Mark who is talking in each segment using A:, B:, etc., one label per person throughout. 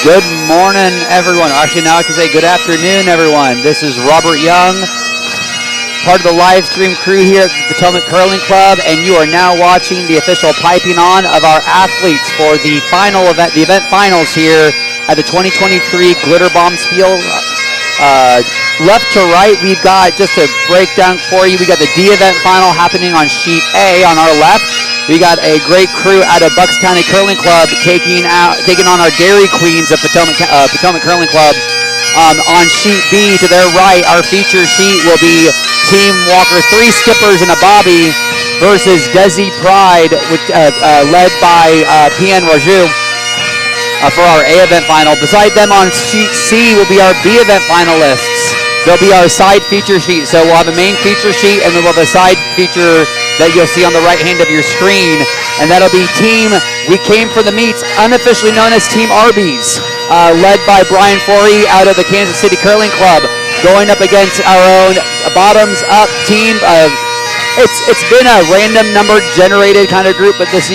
A: Good morning, everyone. Actually, now I can say good afternoon, everyone. This is Robert Young, part of the live stream crew here at the Potomac Curling Club, and you are now watching the official piping on of our athletes for the final event, the event finals here at the 2023 Glitter Bomb Spiel. Left to right, we've got just a breakdown for you. We got the D event final happening on sheet A on our left. We got a great crew out of Bucks County Curling Club taking on our Dairy Queens of Potomac Curling Club. On sheet B to their right, our feature sheet will be Team Walker 3 skippers and a Bobbie versus Desi Pride, led by PN Raju for our A event final. Beside them on sheet C will be our B event finalists. There'll be our side feature sheet. So we'll have a main feature sheet and then we'll have a side feature that you'll see on the right hand of your screen. And that'll be team, we came for the meets, unofficially known as Team Arby's, led by Foree out of the Kansas City Curling Club, going up against our own bottoms up team. It's been a random number generated kind of group, but this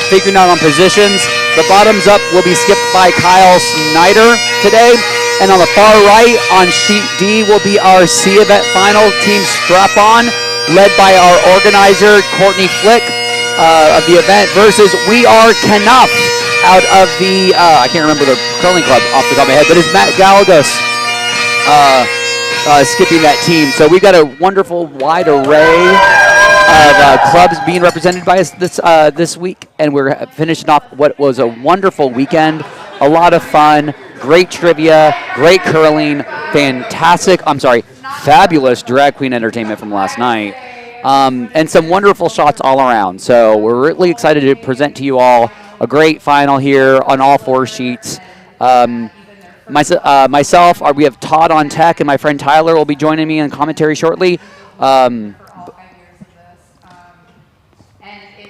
A: figuring out on positions. The bottoms up will be skipped by Snyder today. And on the far right, on sheet D, will be our C event final, Team Strap-On, led by our organizer, Courtney Flick, of the event, versus We Are Kenough, out of the, I can't remember the curling club off the top of my head, but it's Matt Gallegos skipping that team. So we've got a wonderful wide array of clubs being represented by us this week, and we're finishing off what was a wonderful weekend, a lot of fun. Great trivia, great curling, fabulous drag queen entertainment from last night, and some wonderful shots all around. So we're really excited to present to you all a great final here on all 4 sheets. Myself, we have Todd on tech, and my friend Tyler will be joining me in commentary shortly.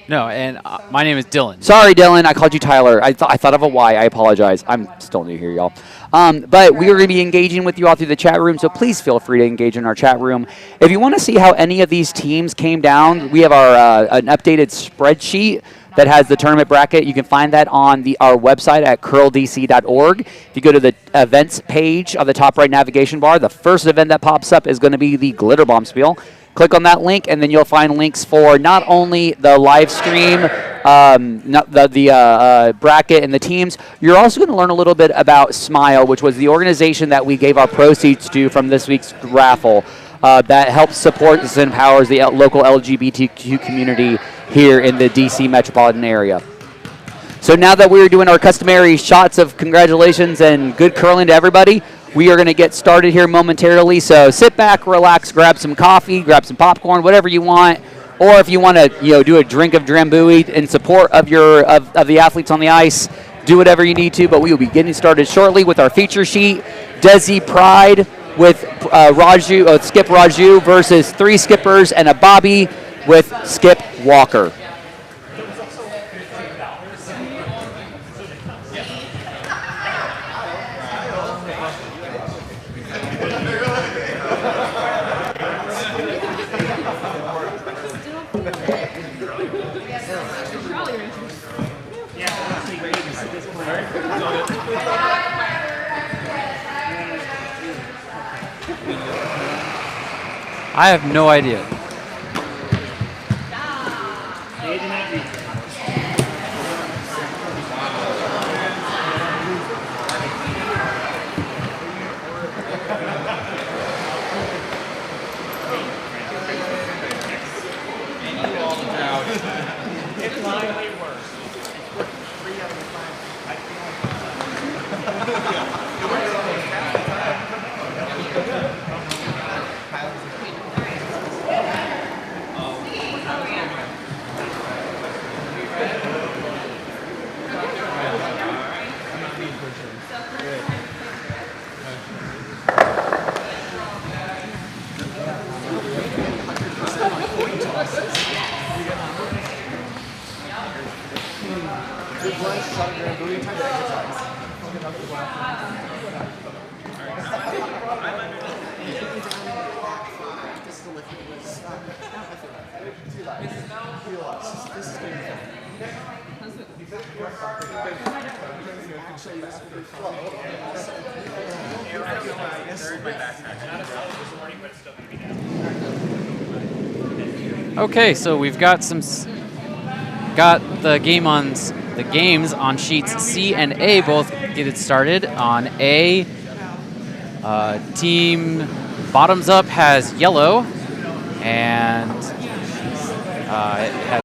B: No, and my name is Dylan.
A: Sorry, Dylan. I called you Tyler. I thought of a Y. I apologize. I'm still new here, y'all. But we are going to be engaging with you all through the chat room, so please feel free to engage in our chat room. If you want to see how any of these teams came down, we have our an updated spreadsheet that has the tournament bracket. You can find that on our website at curldc.org. If you go to the events page on the top right navigation bar, the first event that pops up is going to be the Glitter Bomb Spiel. Click on that link, and then you'll find links for not only the live stream, the bracket and the teams. You're also going to learn a little bit about SMILE, which was the organization that we gave our proceeds to from this week's raffle that helps support and empowers the local LGBTQ community here in the D.C. metropolitan area. So now that we're doing our customary shots of congratulations and good curling to everybody, we are going to get started here momentarily, so sit back, relax, grab some coffee, grab some popcorn, whatever you want, or if you want to, do a drink of Drambuie in support of the athletes on the ice, do whatever you need to. But we will be getting started shortly with our feature sheet. Desi Pride with Skip Raju versus 3 skippers and a Bobbie with Skip Walker.
B: I have no idea. Okay, so we've got got the games on sheets C and A both get it started. On A, team bottoms up has yellow, and it has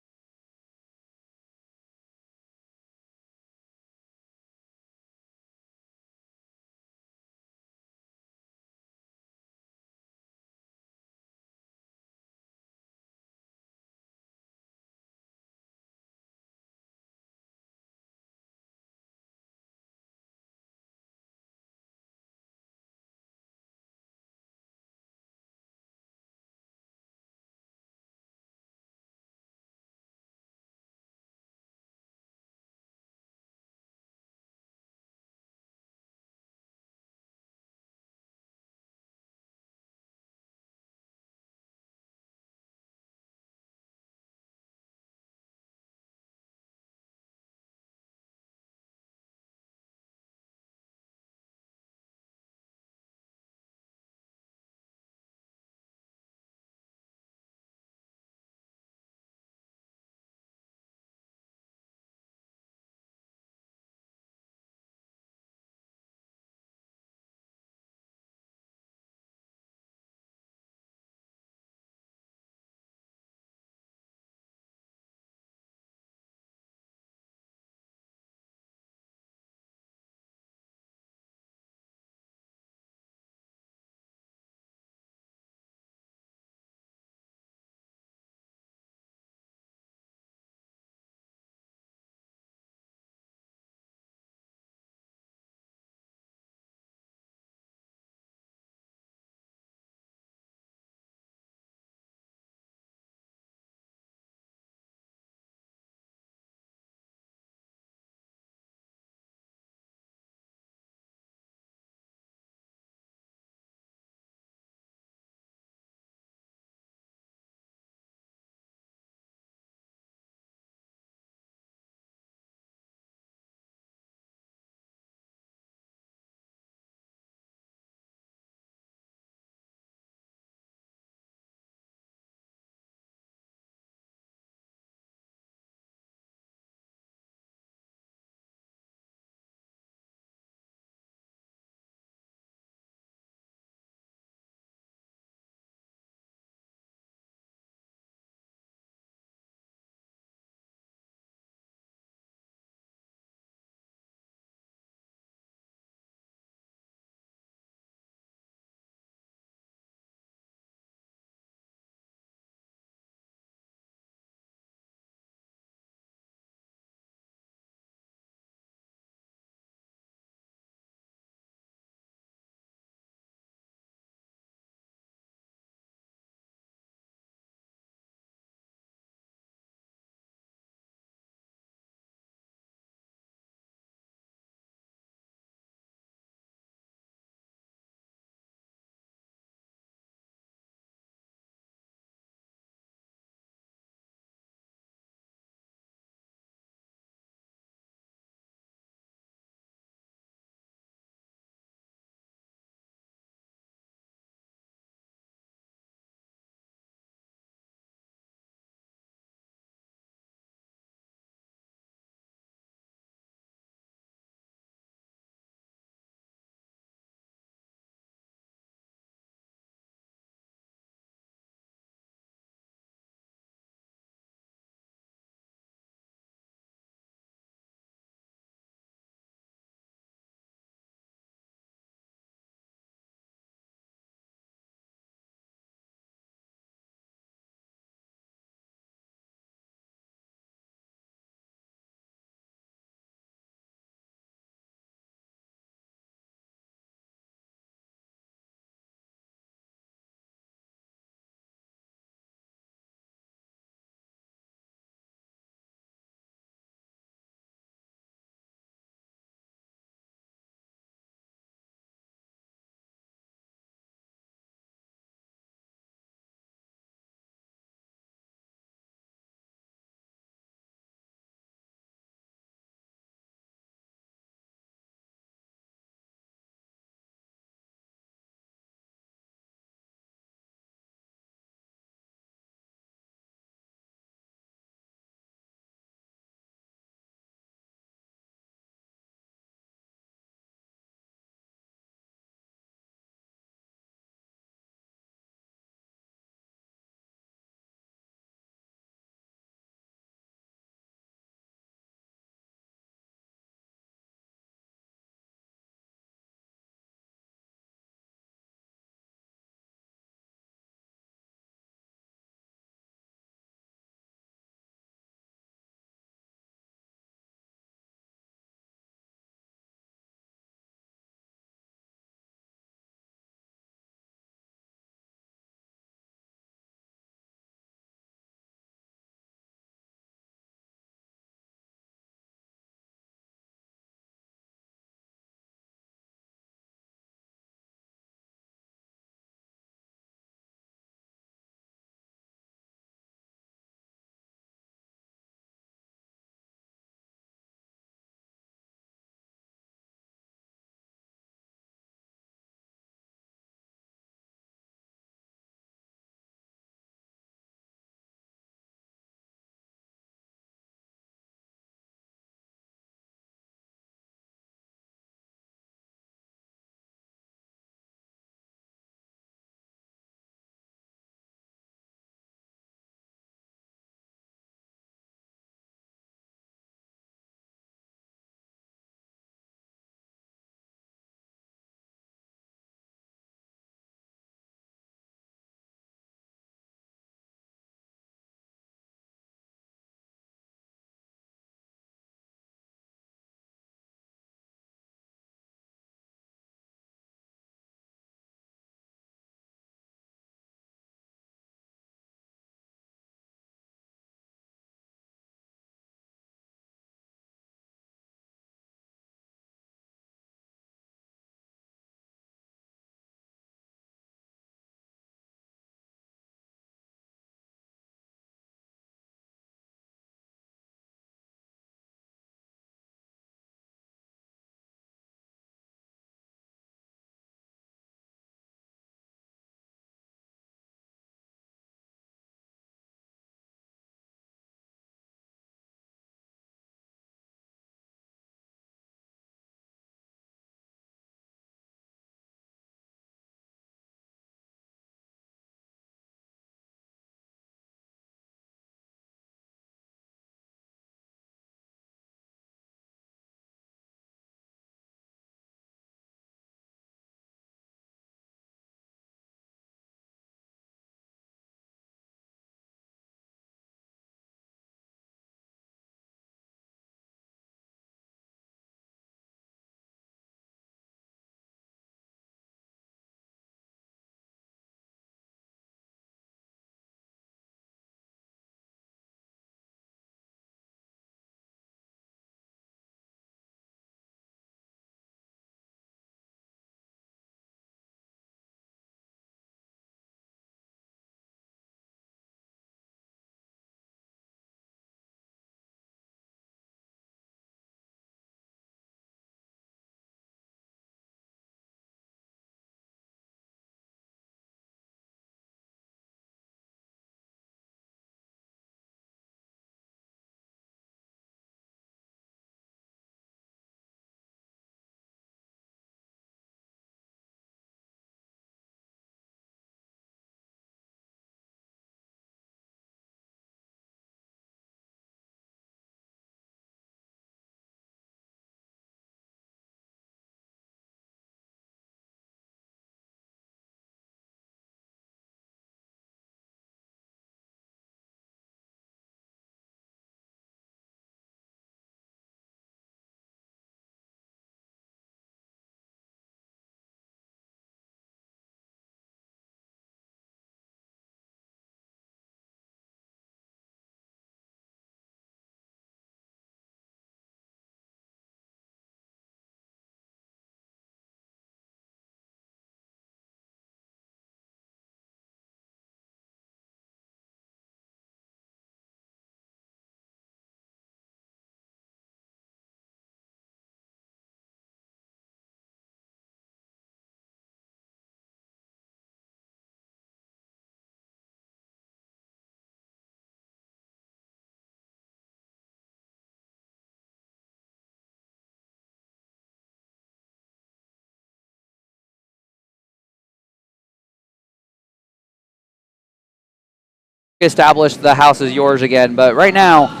A: establish the house is yours again. But right now,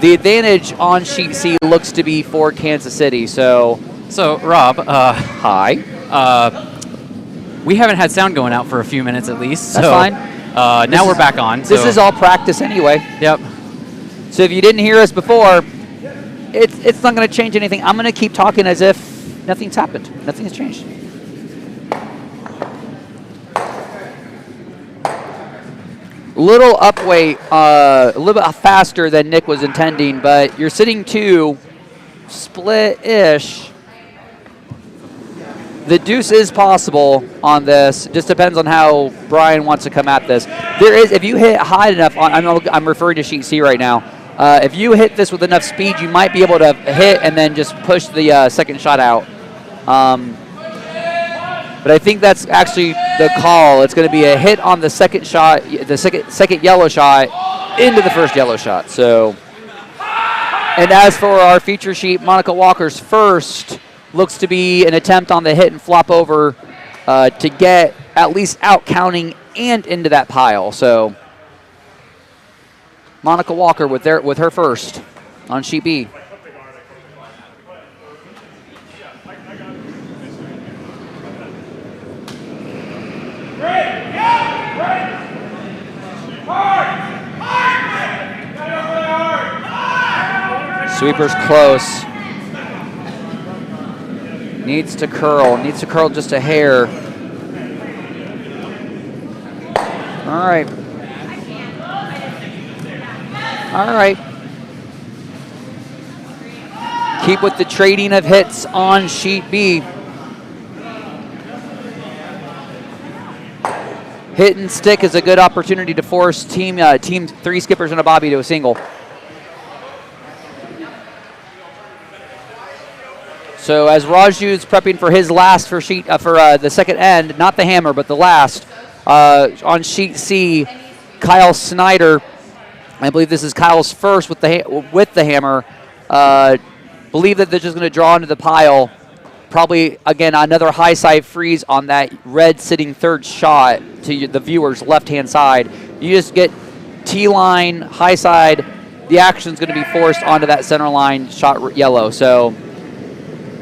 A: the advantage on sheet C looks to be for Kansas City. So
B: Rob,
A: hi.
B: We haven't had sound going out for a few minutes at least.
A: That's fine.
B: Now we're back on.
A: This is all practice anyway.
B: Yep.
A: So if you didn't hear us before, it's not going to change anything. I'm going to keep talking as if nothing's happened. Nothing has changed. Little upweight, a little bit faster than Nick was intending, but you're sitting 2, split-ish. The deuce is possible on this. Just depends on how Brian wants to come at this. There is, if you hit high enough, I'm referring to sheet C right now. If you hit this with enough speed, you might be able to hit and then just push the second shot out. But I think that's actually the call. It's going to be a hit on the second shot, the second yellow shot into the first yellow shot. So, and as for our feature sheet, Monica Walker's first looks to be an attempt on the hit and flop over to get at least out counting and into that pile. So, Monica Walker with her first on sheet B. Sweeper's close. Needs to curl just a hair. All right. Keep with the trading of hits on sheet B. Hit and stick is a good opportunity to force team 3 skippers and a Bobbie to a single. So as Raju's prepping for his last for the second end, not the hammer, but the last, on sheet C, Kyle Snyder, I believe this is Kyle's first with the hammer, believe that they're just going to draw into the pile. Probably, again, another high side freeze on that red sitting third shot to the viewer's left-hand side. You just get T-line, high side. The action's going to be forced onto that center line shot yellow. So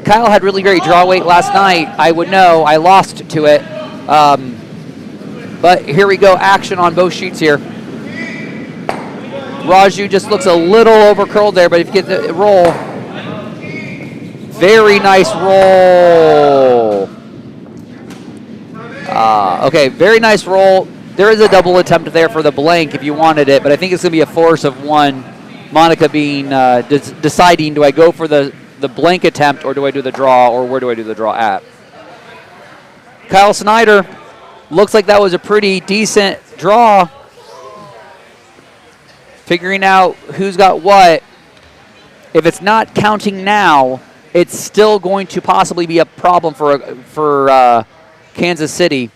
A: Kyle had really great draw weight last night. I would know. I lost to it. But here we go. Action on both sheets here. Raju just looks a little over-curled there, but if you get the roll, very nice roll. Okay, very nice roll. There is a double attempt there for the blank if you wanted it, but I think it's going to be a force of 1. Monica being deciding, do I go for the blank attempt or do I do the draw, or where do I do the draw at? Kyle Snyder, looks like that was a pretty decent draw. Figuring out who's got what. If it's not counting now, it's still going to possibly be a problem for Kansas City.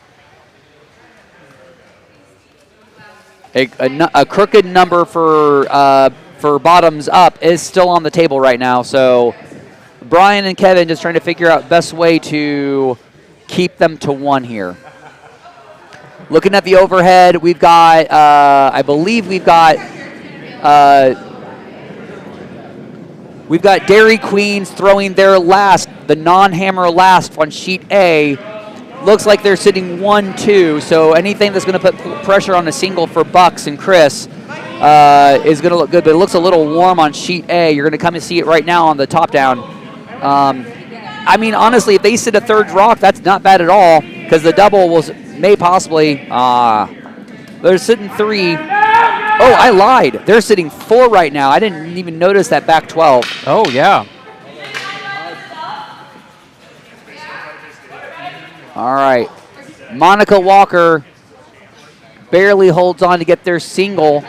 A: A crooked number for bottoms up is still on the table right now. So Brian and Kevin just trying to figure out best way to keep them to 1 here. Looking at the overhead, we've got, I believe we've got Dairy Queens throwing their last, the non-hammer last on sheet A. Looks like they're sitting 1-2, so anything that's going to put pressure on a single for Bucks and Chris is going to look good, but it looks a little warm on sheet A. You're going to come and see it right now on the top down. I mean, honestly, if they sit a third rock, that's not bad at all, because the double may possibly, they're sitting 3. Oh, I lied. They're sitting 4 right now. I didn't even notice that back 12.
B: Oh, yeah.
A: All right. Monica Walker barely holds on to get their single.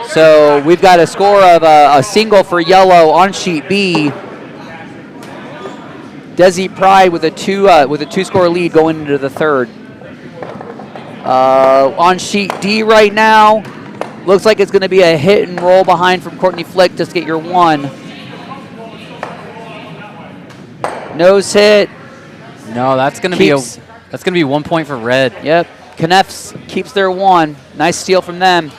A: So we've got a score of a single for yellow on sheet B. Desi Pride with a 2-score lead going into the third. On sheet D right now, looks like it's going to be a hit and roll behind from Courtney Flick just to get your 1. Nose hit.
B: No, that's going to be 1 point for red.
A: Yep. Kenough keeps their 1. Nice steal from them.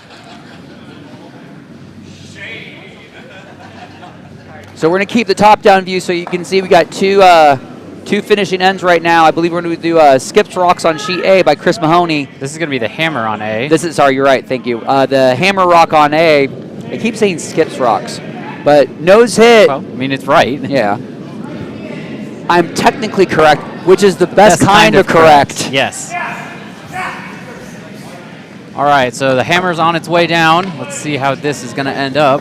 A: So we're going to keep the top-down view so you can see we got two finishing ends right now. I believe we're going to do Skips Rocks on sheet A by Chris Mahoney.
B: This is going to be the hammer on A.
A: Sorry, you're right. Thank you. The hammer rock on A. I keep saying Skips Rocks, but nose hit.
B: Well, I mean, it's right.
A: Yeah. I'm technically correct, which is the best kind of correct.
B: Yes. All right, so the hammer's on its way down. Let's see how this is going to end up.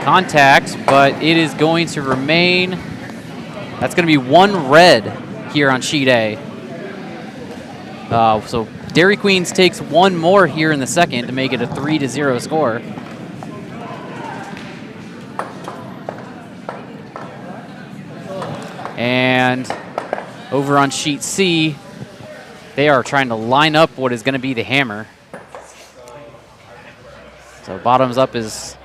B: Contact, but it is going to remain. That's going to be 1 red here on sheet A. So Dairy Queens takes 1 more here in the second to make it a 3-0 score. And over on sheet C, they are trying to line up what is going to be the hammer. So bottoms up is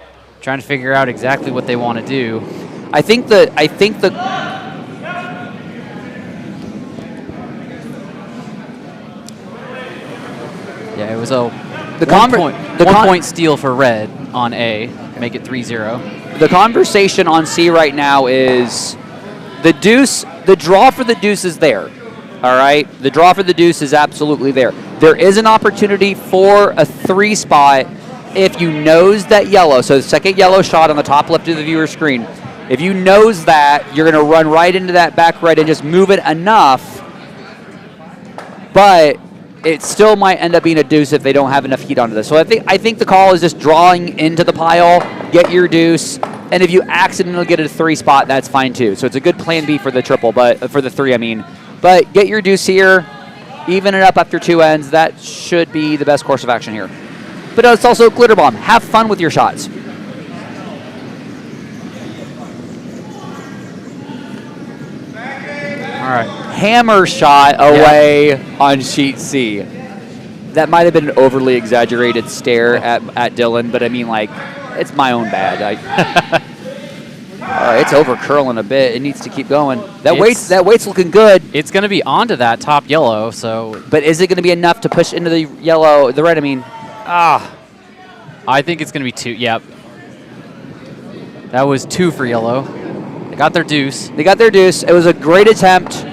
B: trying to figure out exactly what they want to do.
A: I think
B: yeah, it was a one point steal for red on A, make it 3-0.
A: The conversation on C right now is the deuce, the draw for the deuce is there. All right, the draw for the deuce is absolutely there. There is an opportunity for a 3 spot if you nose that yellow. So the second yellow shot on the top left of the viewer screen. If you nose that, you're going to run right into that back red and just move it enough. But it still might end up being a deuce if they don't have enough heat onto this. So I think the call is just drawing into the pile, get your deuce, and if you accidentally get a 3 spot, that's fine too. So it's a good plan B for the triple, but for the 3, I mean. But get your deuce here, even it up after 2 ends. That should be the best course of action here. But it's also a glitter bomb. Have fun with your shots.
B: All right.
A: Hammer shot away on sheet C. That might have been an overly exaggerated stare at Dylan, but I mean, like, it's my own bad. It's over curling a bit. It needs to keep going. That weight's looking good.
B: It's going to be onto that top yellow, so.
A: But is it going to be enough to push into the yellow, the red? I mean,
B: I think it's going to be 2. Yep. That was 2 for yellow. They got their deuce.
A: It was a great attempt.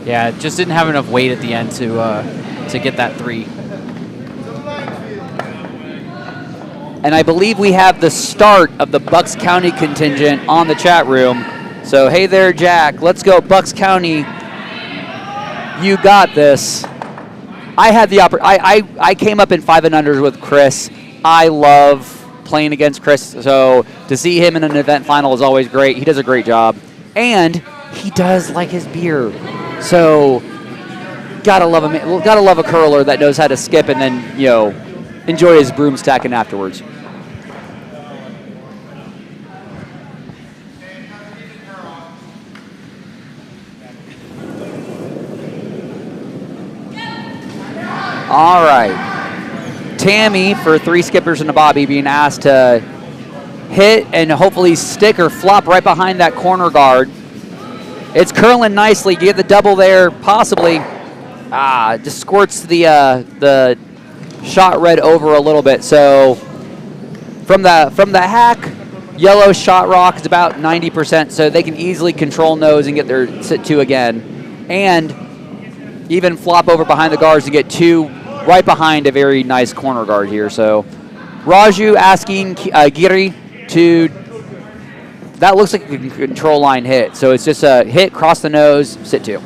B: Yeah, it just didn't have enough weight at the end to get that 3.
A: And I believe we have the start of the Bucks County contingent on the chat room. So, hey there, Jack. Let's go, Bucks County. You got this. I had the I came up in 5 and unders with Chris. I love playing against Chris, so to see him in an event final is always great. He does a great job. And he does like his beer. So, gotta love him. Gotta love a curler that knows how to skip and then, enjoy his broom stacking afterwards. All right. Tammy, for 3 skippers and a Bobbie, being asked to hit and hopefully stick or flop right behind that corner guard. It's curling nicely. You get the double there, possibly. Just squirts the shot red over a little bit. So from the hack, yellow shot rock is about 90%, so they can easily control nose and get their sit 2 again. And even flop over behind the guards to get 2 right behind a very nice corner guard here. So Raju asking Giri to, that looks like a control line hit. So it's just a hit, cross the nose, sit 2.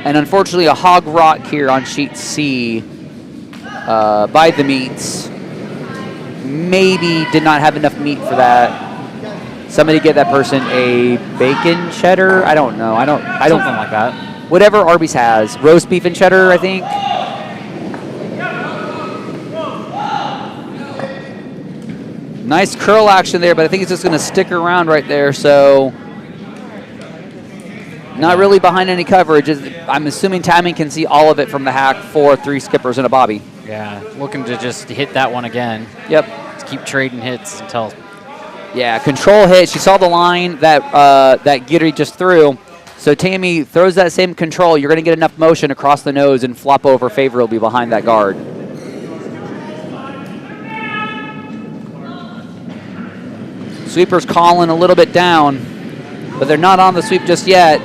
A: And unfortunately a hog rock here on sheet C by the meats. Maybe did not have enough meat for that. Somebody get that person a bacon cheddar. I don't know. I don't.
B: Something like that.
A: Whatever Arby's has. Roast beef and cheddar, I think. Nice curl action there, but I think it's just going to stick around right there. So not really behind any coverage. I'm assuming Tammy can see all of it from the hack for 3 skippers and a Bobbie.
B: Yeah, looking to just hit that one again.
A: Yep.
B: Let's keep trading hits until.
A: Yeah, control hit. She saw the line that Giri just threw. So Tammy throws that same control. You're going to get enough motion across the nose and flop over favorably behind that guard. Sweeper's calling a little bit down, but they're not on the sweep just yet.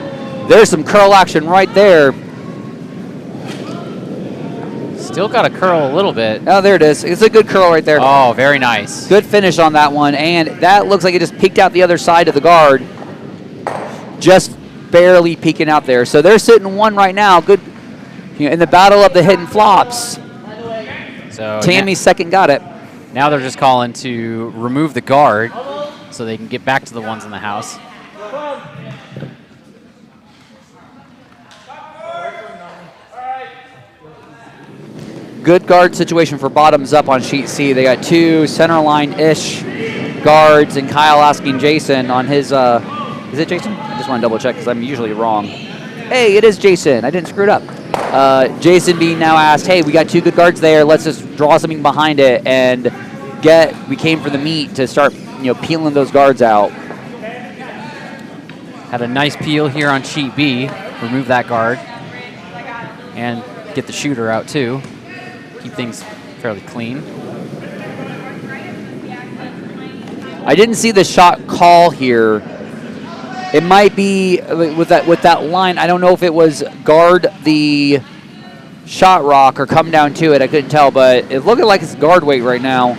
A: There's some curl action right there.
B: Still got to curl a little bit.
A: Oh, there it is. It's a good curl right there.
B: Oh, very nice.
A: Good finish on that one, and that looks like it just peeked out the other side of the guard. Just barely peeking out there. So they're sitting 1 right now. Good, in the battle of the hidden flops.
B: So
A: Tammy's second got it.
B: Now they're just calling to remove the guard so they can get back to the ones in the house.
A: Good guard situation for bottoms up on sheet C. They got 2 center line-ish guards, and Kyle asking Jason on his, is it Jason? I just want to double check because I'm usually wrong. Hey, it is Jason. I didn't screw it up. Jason being now asked, hey, we got 2 good guards there. Let's just draw something behind it and we came for the meat to start, peeling those guards out.
B: Had a nice peel here on sheet B. Remove that guard and get the shooter out too. Keep things fairly clean.
A: I didn't see the shot call here. It might be with that line. I don't know if it was guard the shot rock or come down to it. I couldn't tell, but it looked like it's guard weight right now.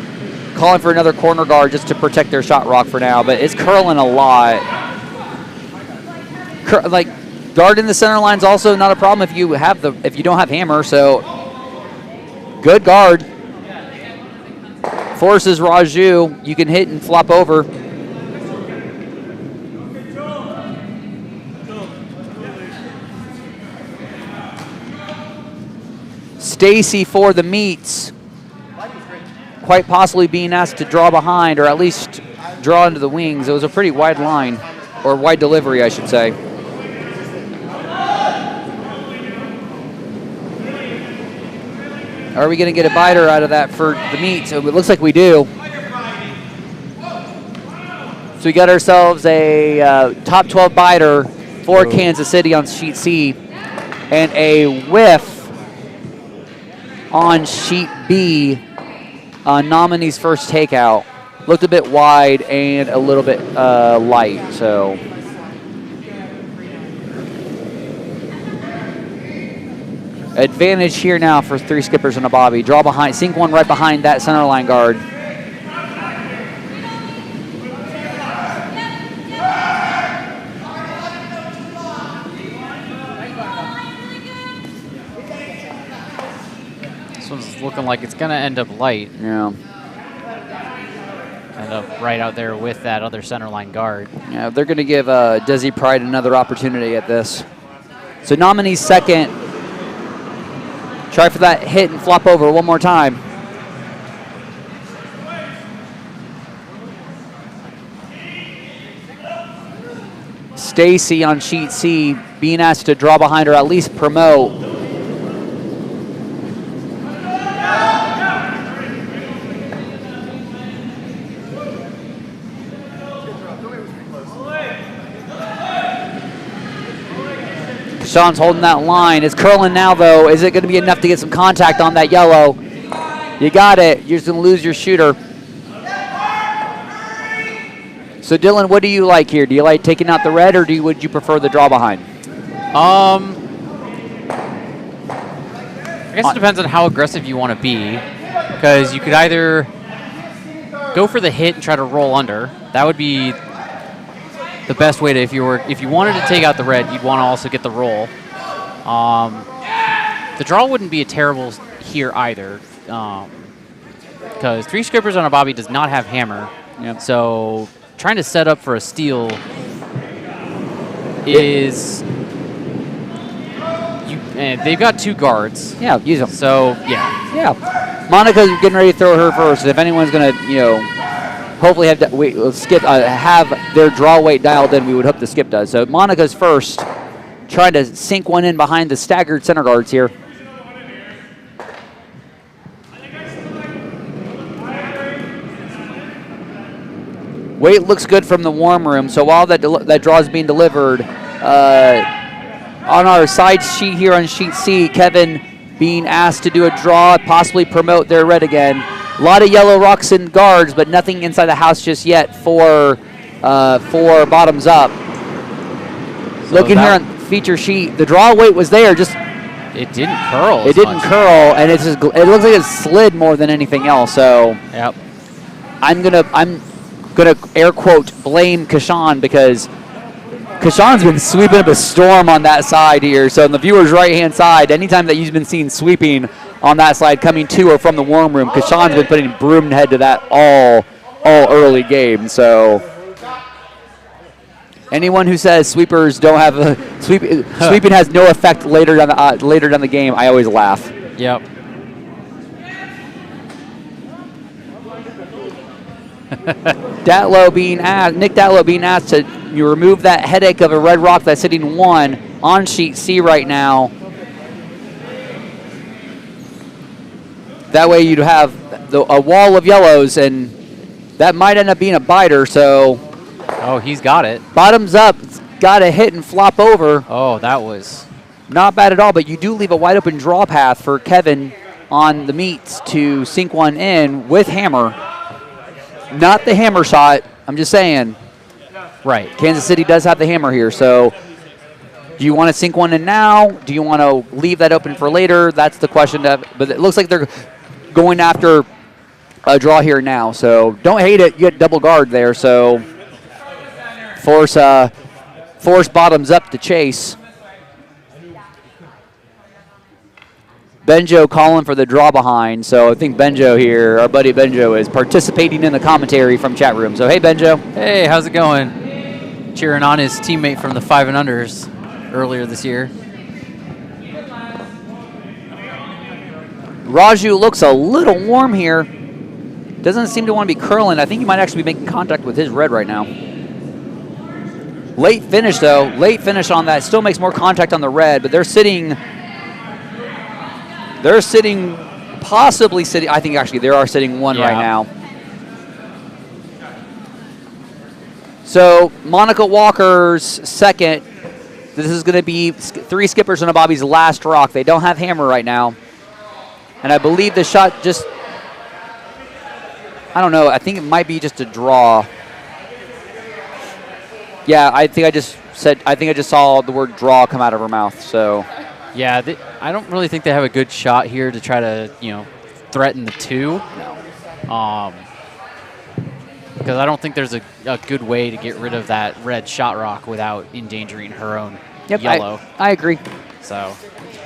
A: Calling for another corner guard just to protect their shot rock for now, but it's curling a lot. Guard in the center line is also not a problem if you don't have hammer. So good guard. Forces Raju. You can hit and flop over. Stacy for the meets. Quite possibly being asked to draw behind or at least draw into the wings. It was a pretty wide line, or wide delivery, I should say. Are we going to get a biter out of that for the meet? So it looks like we do. So we got ourselves a top 12 biter for Kansas City on sheet C and a whiff on sheet B on Namini's first takeout. Looked a bit wide and a little bit light, so. Advantage here now for 3 skippers and a Bobbie. Draw behind, sink one right behind that center line guard.
B: This one's looking like it's going to end up light.
A: Yeah.
B: End up right out there with that other center line guard.
A: Yeah, they're going to give Desi Pride another opportunity at this. So Namini's second. Try for that hit and flop over one more time. Stacy on sheet C being asked to draw behind or at least promote. Sean's holding that line. It's curling now, though. Is it going to be enough to get some contact on that yellow? You got it. You're just going to lose your shooter. So, Dylan, what do you like here? Do you like taking out the red, or would you prefer the draw behind?
B: I guess it depends on how aggressive you want to be, because you could either go for the hit and try to roll under. That would be the best way to, if you wanted to take out the red, you'd want to also get the roll. The draw wouldn't be a terrible here either, because 3 skippers on a Bobbie does not have hammer.
A: Yep.
B: So trying to set up for a steal is they've got 2 guards.
A: Yeah, use them.
B: So yeah.
A: Yeah. Monica's getting ready to throw her first. If anyone's going to, hopefully have their draw weight dialed in, we would hope the skip does. So Monica's first, trying to sink one in behind the staggered center guards here. Weight looks good from the warm room, so while that draw is being delivered, on our side sheet here on sheet C, Kevin being asked to do a draw, possibly promote their red again. A lot of yellow rocks and guards, but nothing inside the house just yet for bottoms up. So looking here on feature sheet, the draw weight was there, just
B: it didn't curl.
A: It didn't curl, and it looks like it slid more than anything else. So
B: yep.
A: I'm gonna air quote blame Kishan, because Kishan's been sweeping up a storm on that side here. So on the viewer's right-hand side, anytime that you've been seen sweeping on that side coming to or from the warm room, Kishan's been putting broom head to that all early game. So anyone who says sweepers don't have a sweeping has no effect later down the game, I always laugh.
B: Yep.
A: Nick Datlowe being asked to remove that headache of a red rock that's sitting 1 on sheet C right now. That way you'd have a wall of yellows, and that might end up being a biter. So,
B: oh, he's got it.
A: Bottoms up, got to hit and flop over.
B: Oh, that was
A: not bad at all. But you do leave a wide open draw path for Kevin on the meats to sink one in with hammer. Not the hammer shot. I'm just saying.
B: Right.
A: Kansas City does have the hammer here. So do you want to sink one in now? Do you want to leave that open for later? That's the question. But it looks like they're going after a draw here now. So don't hate it. You get double guard there. So force bottoms up to chase. Benjo calling for the draw behind, so I think Benjo here, our buddy Benjo, is participating in the commentary from chat room. So, hey, Benjo.
B: Hey, how's it going? Cheering on his teammate from the 5 and Unders earlier this year.
A: Raju looks a little warm here. Doesn't seem to want to be curling. I think he might actually be making contact with his red right now. Late finish, though. Late finish on that. Still makes more contact on the red, but they're sitting, possibly sitting, I think actually they are sitting 1 right now. So Monica Walker's second. This is going to be 3 skippers on a Bobbie's last rock. They don't have hammer right now. And I believe the shot just, I don't know, I think it might be just a draw. Yeah, I think I just saw the word draw come out of her mouth, so.
B: Yeah, I don't really think they have a good shot here to try to, threaten the 2.
A: No.
B: Because I don't think there's a good way to get rid of that red shot rock without endangering her own yellow.
A: I agree.
B: So.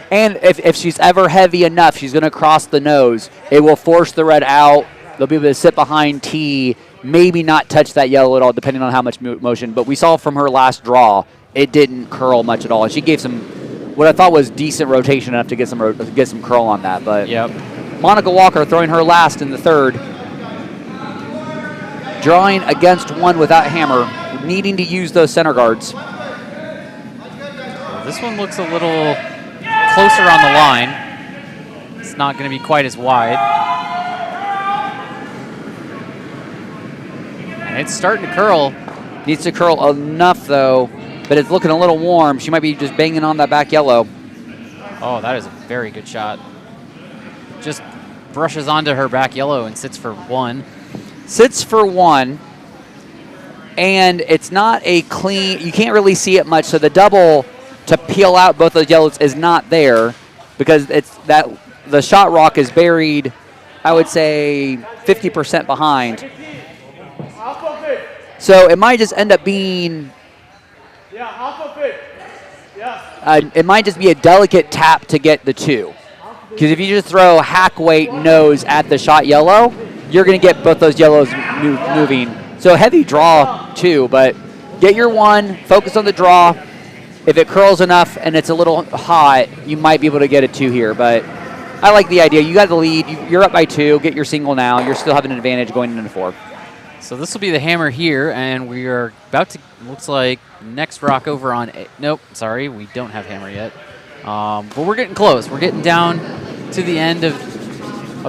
A: And if she's ever heavy enough, she's going to cross the nose. It will force the red out. They'll be able to sit behind T, maybe not touch that yellow at all, depending on how much motion. But we saw from her last draw, it didn't curl much at all. And she gave some, what I thought was decent rotation enough to get some curl on that. But
B: yep.
A: Monica Walker throwing her last in the 3rd. Drawing against 1 without hammer, needing to use those center guards.
B: Well, this one looks a little closer on the line. It's not going to be quite as wide. And it's starting to curl.
A: Needs to curl enough, though, but it's looking a little warm. She might be just banging on that back yellow.
B: Oh, that is a very good shot. Just brushes onto her back yellow and sits for 1.
A: Sits for 1, and it's not a clean, you can't really see it much, so the double to peel out both those yellows is not there because the shot rock is buried, I would say 50% behind. So it might just end up being, it might just be a delicate tap to get the 2. Because if you just throw hack weight nose at the shot yellow, you're going to get both those yellows moving. So heavy draw, too, but get your 1, focus on the draw. If it curls enough and it's a little hot, you might be able to get a 2 here. But I like the idea. You got the lead. You're up by 2. Get your single now. You're still having an advantage going into 4.
B: So this will be the hammer here, and we are about to, looks like, next rock over on A. Nope, sorry, we don't have hammer yet. But we're getting close. We're getting down to the end of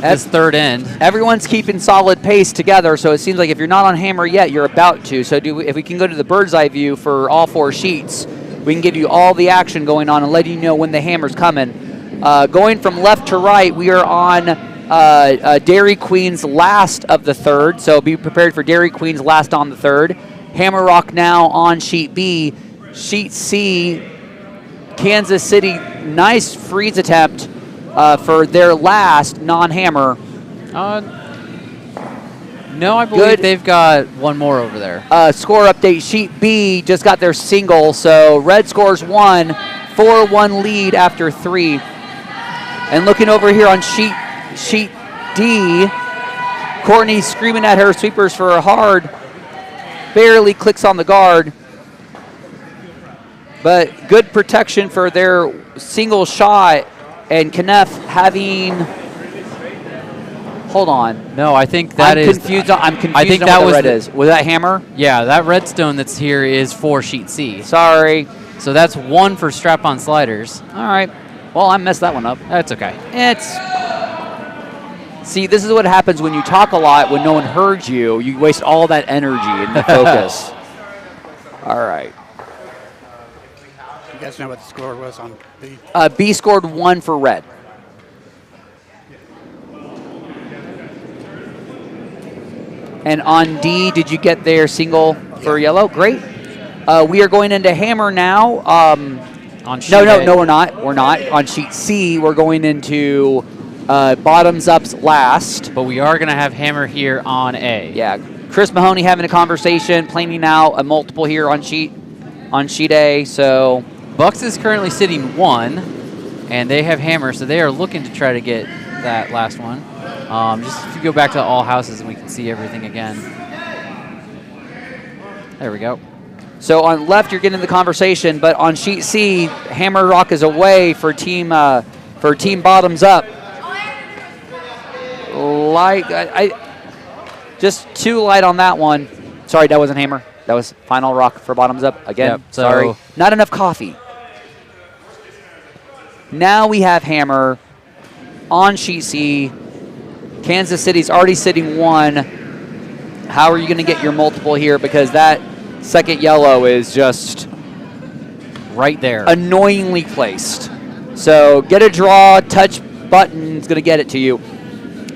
B: this 3rd end.
A: Everyone's keeping solid pace together, so it seems like if you're not on hammer yet, you're about to. So if we can go to the bird's eye view for all 4 sheets, we can give you all the action going on and let you know when the hammer's coming. Going from left to right, we are on Dairy Queen's last of the third, so be prepared for Dairy Queen's last on the third. Hammer Rock now on sheet B. Sheet C, Kansas City, nice freeze attempt for their last non-hammer.
B: No, I believe they've got one more over there.
A: Score update, sheet B just got their single, so red scores 1, 4-1 lead after 3. And looking over here on sheet D, Courtney screaming at her sweepers for a hard, barely clicks on the guard. But good protection for their single shot, and Kenough having... Hold on.
B: No, I think that
A: I'm confused on what the red is. Was that hammer?
B: Yeah, that redstone that's here is for sheet C.
A: Sorry.
B: So that's 1 for strap-on sliders.
A: All right. Well, I messed that one up.
B: That's okay.
A: See, this is what happens when you talk a lot, when no one heard you. You waste all that energy and the focus. All right.
C: You guys know what the score was on B?
A: B scored 1 for red. And on D, did you get their single for yellow? Great. We are going into hammer now.
B: On sheet A.
A: No, we're not. We're not. On sheet C, we're going into bottoms ups last.
B: But we are going to have hammer here on A.
A: Yeah. Chris Mahoney having a conversation, planning out a multiple here on sheet A. So
B: Bucks is currently sitting 1, and they have hammer, so they are looking to try to get that last one. Just if you go back to all houses and we can see everything again. There we go.
A: So on left, you're getting the conversation, but on sheet C, Hammer Rock is away for team bottoms up. Just too light on that one. Sorry, that wasn't hammer. That was final rock for bottoms up again.
B: Yep,
A: sorry, not enough coffee. Now we have hammer on sheet C. Kansas City's already sitting 1. How are you going to get your multiple here? Because that second yellow is just
B: right there,
A: annoyingly placed. So get a draw, touch button is going to get it to you.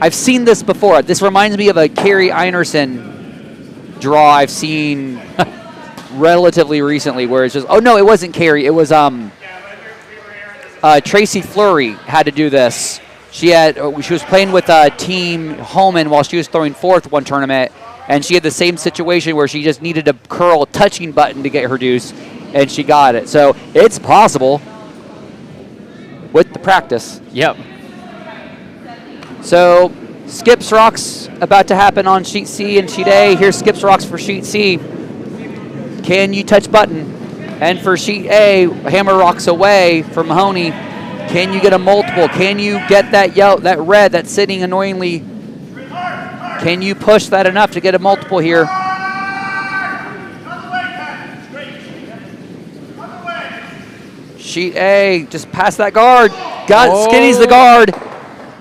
A: I've seen this before. This reminds me of a Carrie Einerson draw I've seen relatively recently, where it's just, oh no, it wasn't Carrie. It was Tracy Fleury had to do this. She was playing with Team Holman while she was throwing fourth one tournament, and she had the same situation where she just needed to curl a touching button to get her deuce, and she got it. So it's possible with the practice.
B: Yep.
A: So Skips Rocks about to happen on sheet C and sheet A. Here's Skips Rocks for sheet C. Can you touch button? And for sheet A, Hammer Rocks away from Mahoney. Can you get a multiple? Can you get that yellow, that red that's sitting annoyingly? Can you push that enough to get a multiple here? Sheet A, just past that guard. Skinny's the guard.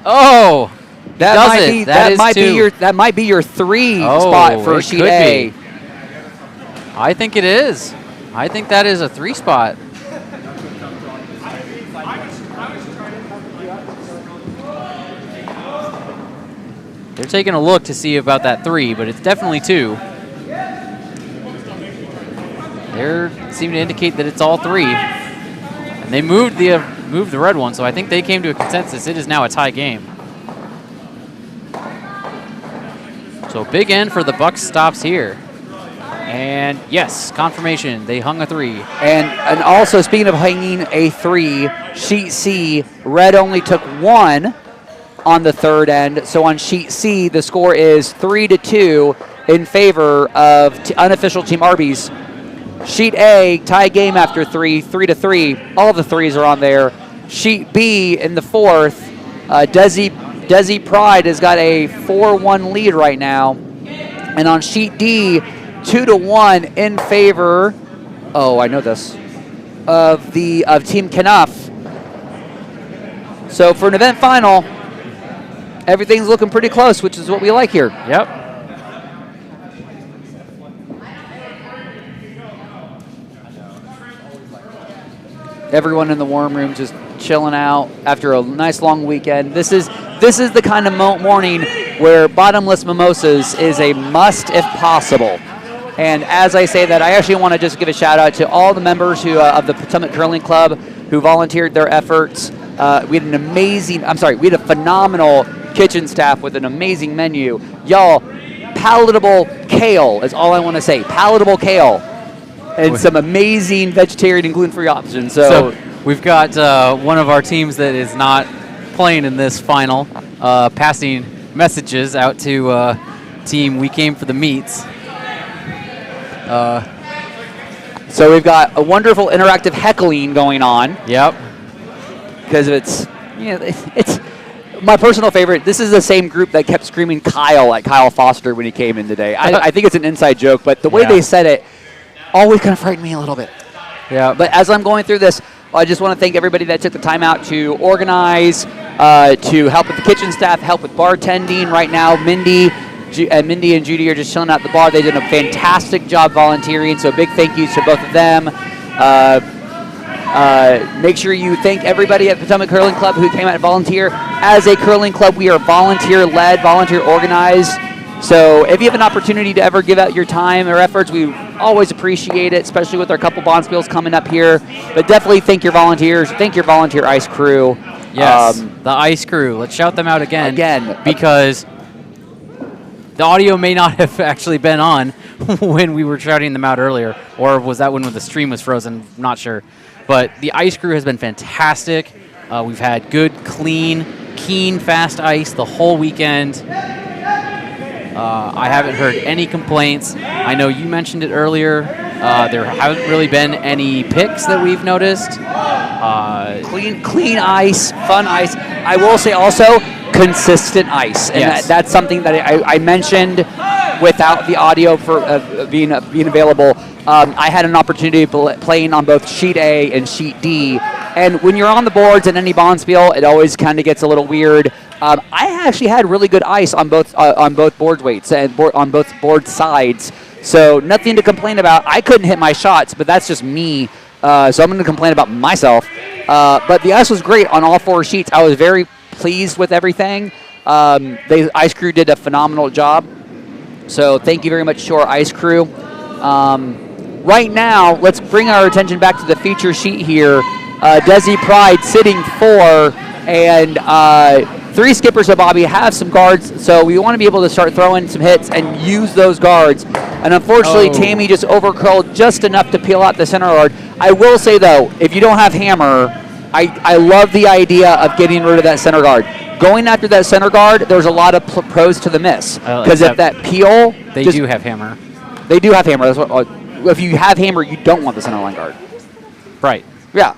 B: Oh,
A: that might be your 3 spot for sheet A.
B: I think it is. I think that is a 3 spot. They're taking a look to see about that 3, but it's definitely 2. They seem to indicate that it's all 3. And they moved the red one, so I think they came to a consensus. It is now a tie game. So big end for the Bucks stops here. And yes, confirmation. They hung a 3.
A: And also, speaking of hanging a 3, sheet C, red only took 1 on the third end. So on sheet C, the score is 3-2 in favor of unofficial Team Arby's. Sheet A, tie game after 3, 3-3. All the 3s are on there. Sheet B in the fourth, Desi Pride has got a 4-1 lead right now. And on sheet D, 2-1 in favor, I know this, of Team Kenough. So for an event final, everything's looking pretty close, which is what we like here.
B: Yep.
A: Everyone in the warm room just chilling out after a nice long weekend. This is the kind of morning where bottomless mimosas is a must if possible. And as I say that, I actually want to just give a shout out to all the members of the Potomac Curling Club who volunteered their efforts. We had a phenomenal kitchen staff with an amazing menu. Y'all, palatable kale is all I want to say. Palatable kale. And some amazing vegetarian and gluten-free options. So
B: we've got one of our teams that is not playing in this final, passing messages out to team We Came for the Meats.
A: So we've got a wonderful interactive heckling going on.
B: Yep.
A: Because it's my personal favorite. This is the same group that kept screaming Kyle at Kyle Foster when he came in today. I think it's an inside joke, but the way they said it always kind of frightened me a little bit.
B: Yeah.
A: But as I'm going through this, I just want to thank everybody that took the time out to organize, to help with the kitchen staff, help with bartending. Right now, Mindy and Judy are just chilling out at the bar. They did a fantastic job volunteering, so big thank yous to both of them. Make sure you thank everybody at Potomac Curling Club who came out to volunteer. As a curling club, we are volunteer-led, volunteer-organized. So if you have an opportunity to ever give out your time or efforts, we always appreciate it, especially with our couple bonspiels coming up here. But definitely thank your volunteers. Thank your volunteer ice crew.
B: Yes, the ice crew. Let's shout them out again. Because the audio may not have actually been on when we were shouting them out earlier. Or was that when the stream was frozen? Not sure. But the ice crew has been fantastic. We've had good, clean, keen, fast ice the whole weekend. I haven't heard any complaints. I know you mentioned it earlier. There haven't really been any picks that we've noticed.
A: Clean ice, fun ice. I will say also consistent ice, and that's something that I mentioned without the audio for being available. I had an opportunity of playing on both Sheet A and Sheet D, and when you're on the boards in any bonspiel, it always kind of gets a little weird. I actually had really good ice on both board weights and on both board sides, so nothing to complain about. I couldn't hit my shots, but that's just me, so I'm going to complain about myself. But the ice was great on all four sheets. I was very pleased with everything. The ice crew did a phenomenal job, so thank you very much to our ice crew. Right now, let's bring our attention back to the feature sheet here. Desi Pride sitting 4, and 3 skippers of Bobbie have some guards, so we want to be able to start throwing some hits and use those guards. And unfortunately, Tammy just overcurled just enough to peel out the center guard. I will say, though, if you don't have hammer, I love the idea of getting rid of that center guard. Going after that center guard, there's a lot of pros to the miss. Because if that peel...
B: They do have hammer.
A: They do have hammer. That's what, if you have hammer, you don't want the center line guard.
B: Right.
A: Yeah.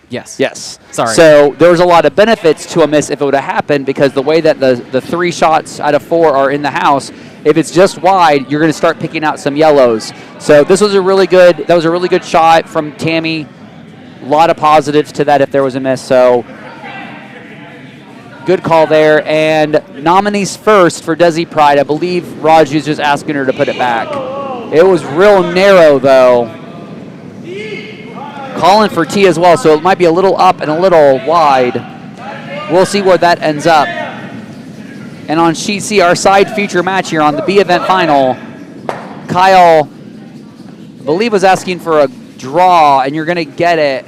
B: Yes. Sorry.
A: So there's a lot of benefits to a miss if it would have happened, because the way that the 3 shots out of 4 are in the house, if it's just wide, you're going to start picking out some yellows. So that was a really good shot from Tammy. A lot of positives to that if there was a miss. So good call there. And nominees first for Desi Pride. I believe Raju's just asking her to put it back. It was real narrow, though. Calling for T as well, so it might be a little up and a little wide. We'll see where that ends up. And on Sheet C, our side feature match here on the B event final, Kyle, I believe, was asking for a draw, and you're going to get it.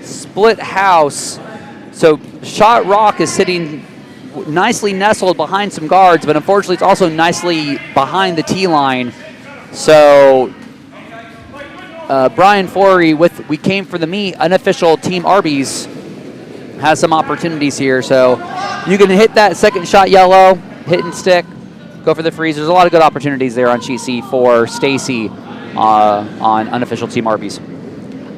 A: Split house. So Shot Rock is sitting nicely nestled behind some guards, but unfortunately it's also nicely behind the T line. So Brian Foree with We Came for the Meat, unofficial Team Arby's, has some opportunities here. So you can hit that second shot yellow, hit and stick, go for the freeze. There's a lot of good opportunities there on Sheet C for Stacy on unofficial Team Arby's.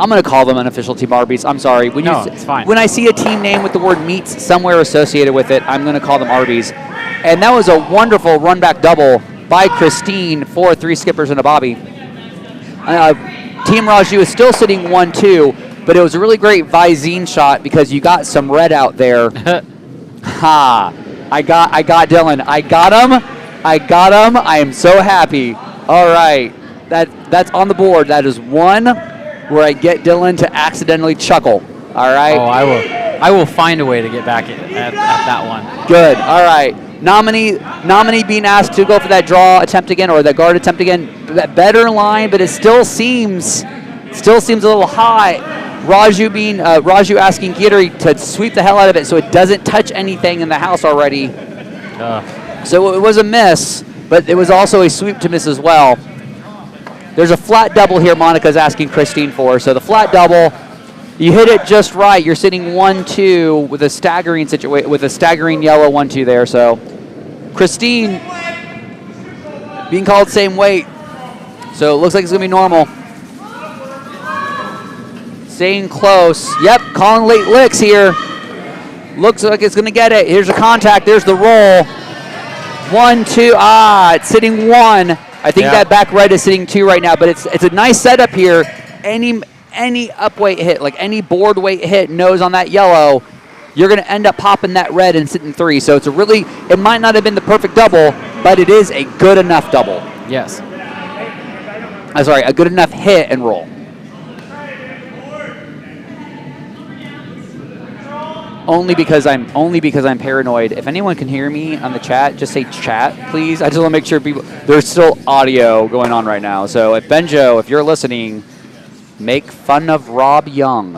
A: I'm going to call them unofficial Team Arby's. I'm sorry.
B: It's fine.
A: When I see a team name with the word meats somewhere associated with it, I'm going to call them Arby's. And that was a wonderful run-back double by Christine for 3 skippers and a Bobbie. Team Raju is still sitting 1-2, but it was a really great Visine shot because you got some red out there. Ha! I got Dylan. I got him. I am so happy. All right. that's on the board. That is one where I get Dylan to accidentally chuckle. All right.
B: Oh, I will find a way to get back at that one.
A: Good. All right. Namini being asked to go for that draw attempt again, or the guard attempt again. Better line, but it still seems a little high. Raju asking Girithar to sweep the hell out of it so it doesn't touch anything in the house already. So it was a miss, but it was also a sweep to miss as well. There's a flat double here Monica's asking Christine for. So the flat double, you hit it just right. You're sitting 1-2 with a staggering situation, with a staggering yellow 1-2 there. So Christine being called same weight. So it looks like it's going to be normal. Staying close. Yep, calling late licks here. Looks like it's going to get it. Here's a contact. There's the roll. 1-2. It's sitting 1. I think that back right is sitting 2 right now, but it's a nice setup here. Any up weight hit, like any board weight hit, nose on that yellow, you're going to end up popping that red and sitting 3. So it might not have been the perfect double, but it is a good enough double.
B: Yes.
A: A good enough hit and roll. Only because I'm paranoid. If anyone can hear me on the chat, just say chat, please. I just want to make sure there's still audio going on right now. So if Benjo, if you're listening, make fun of Rob Young.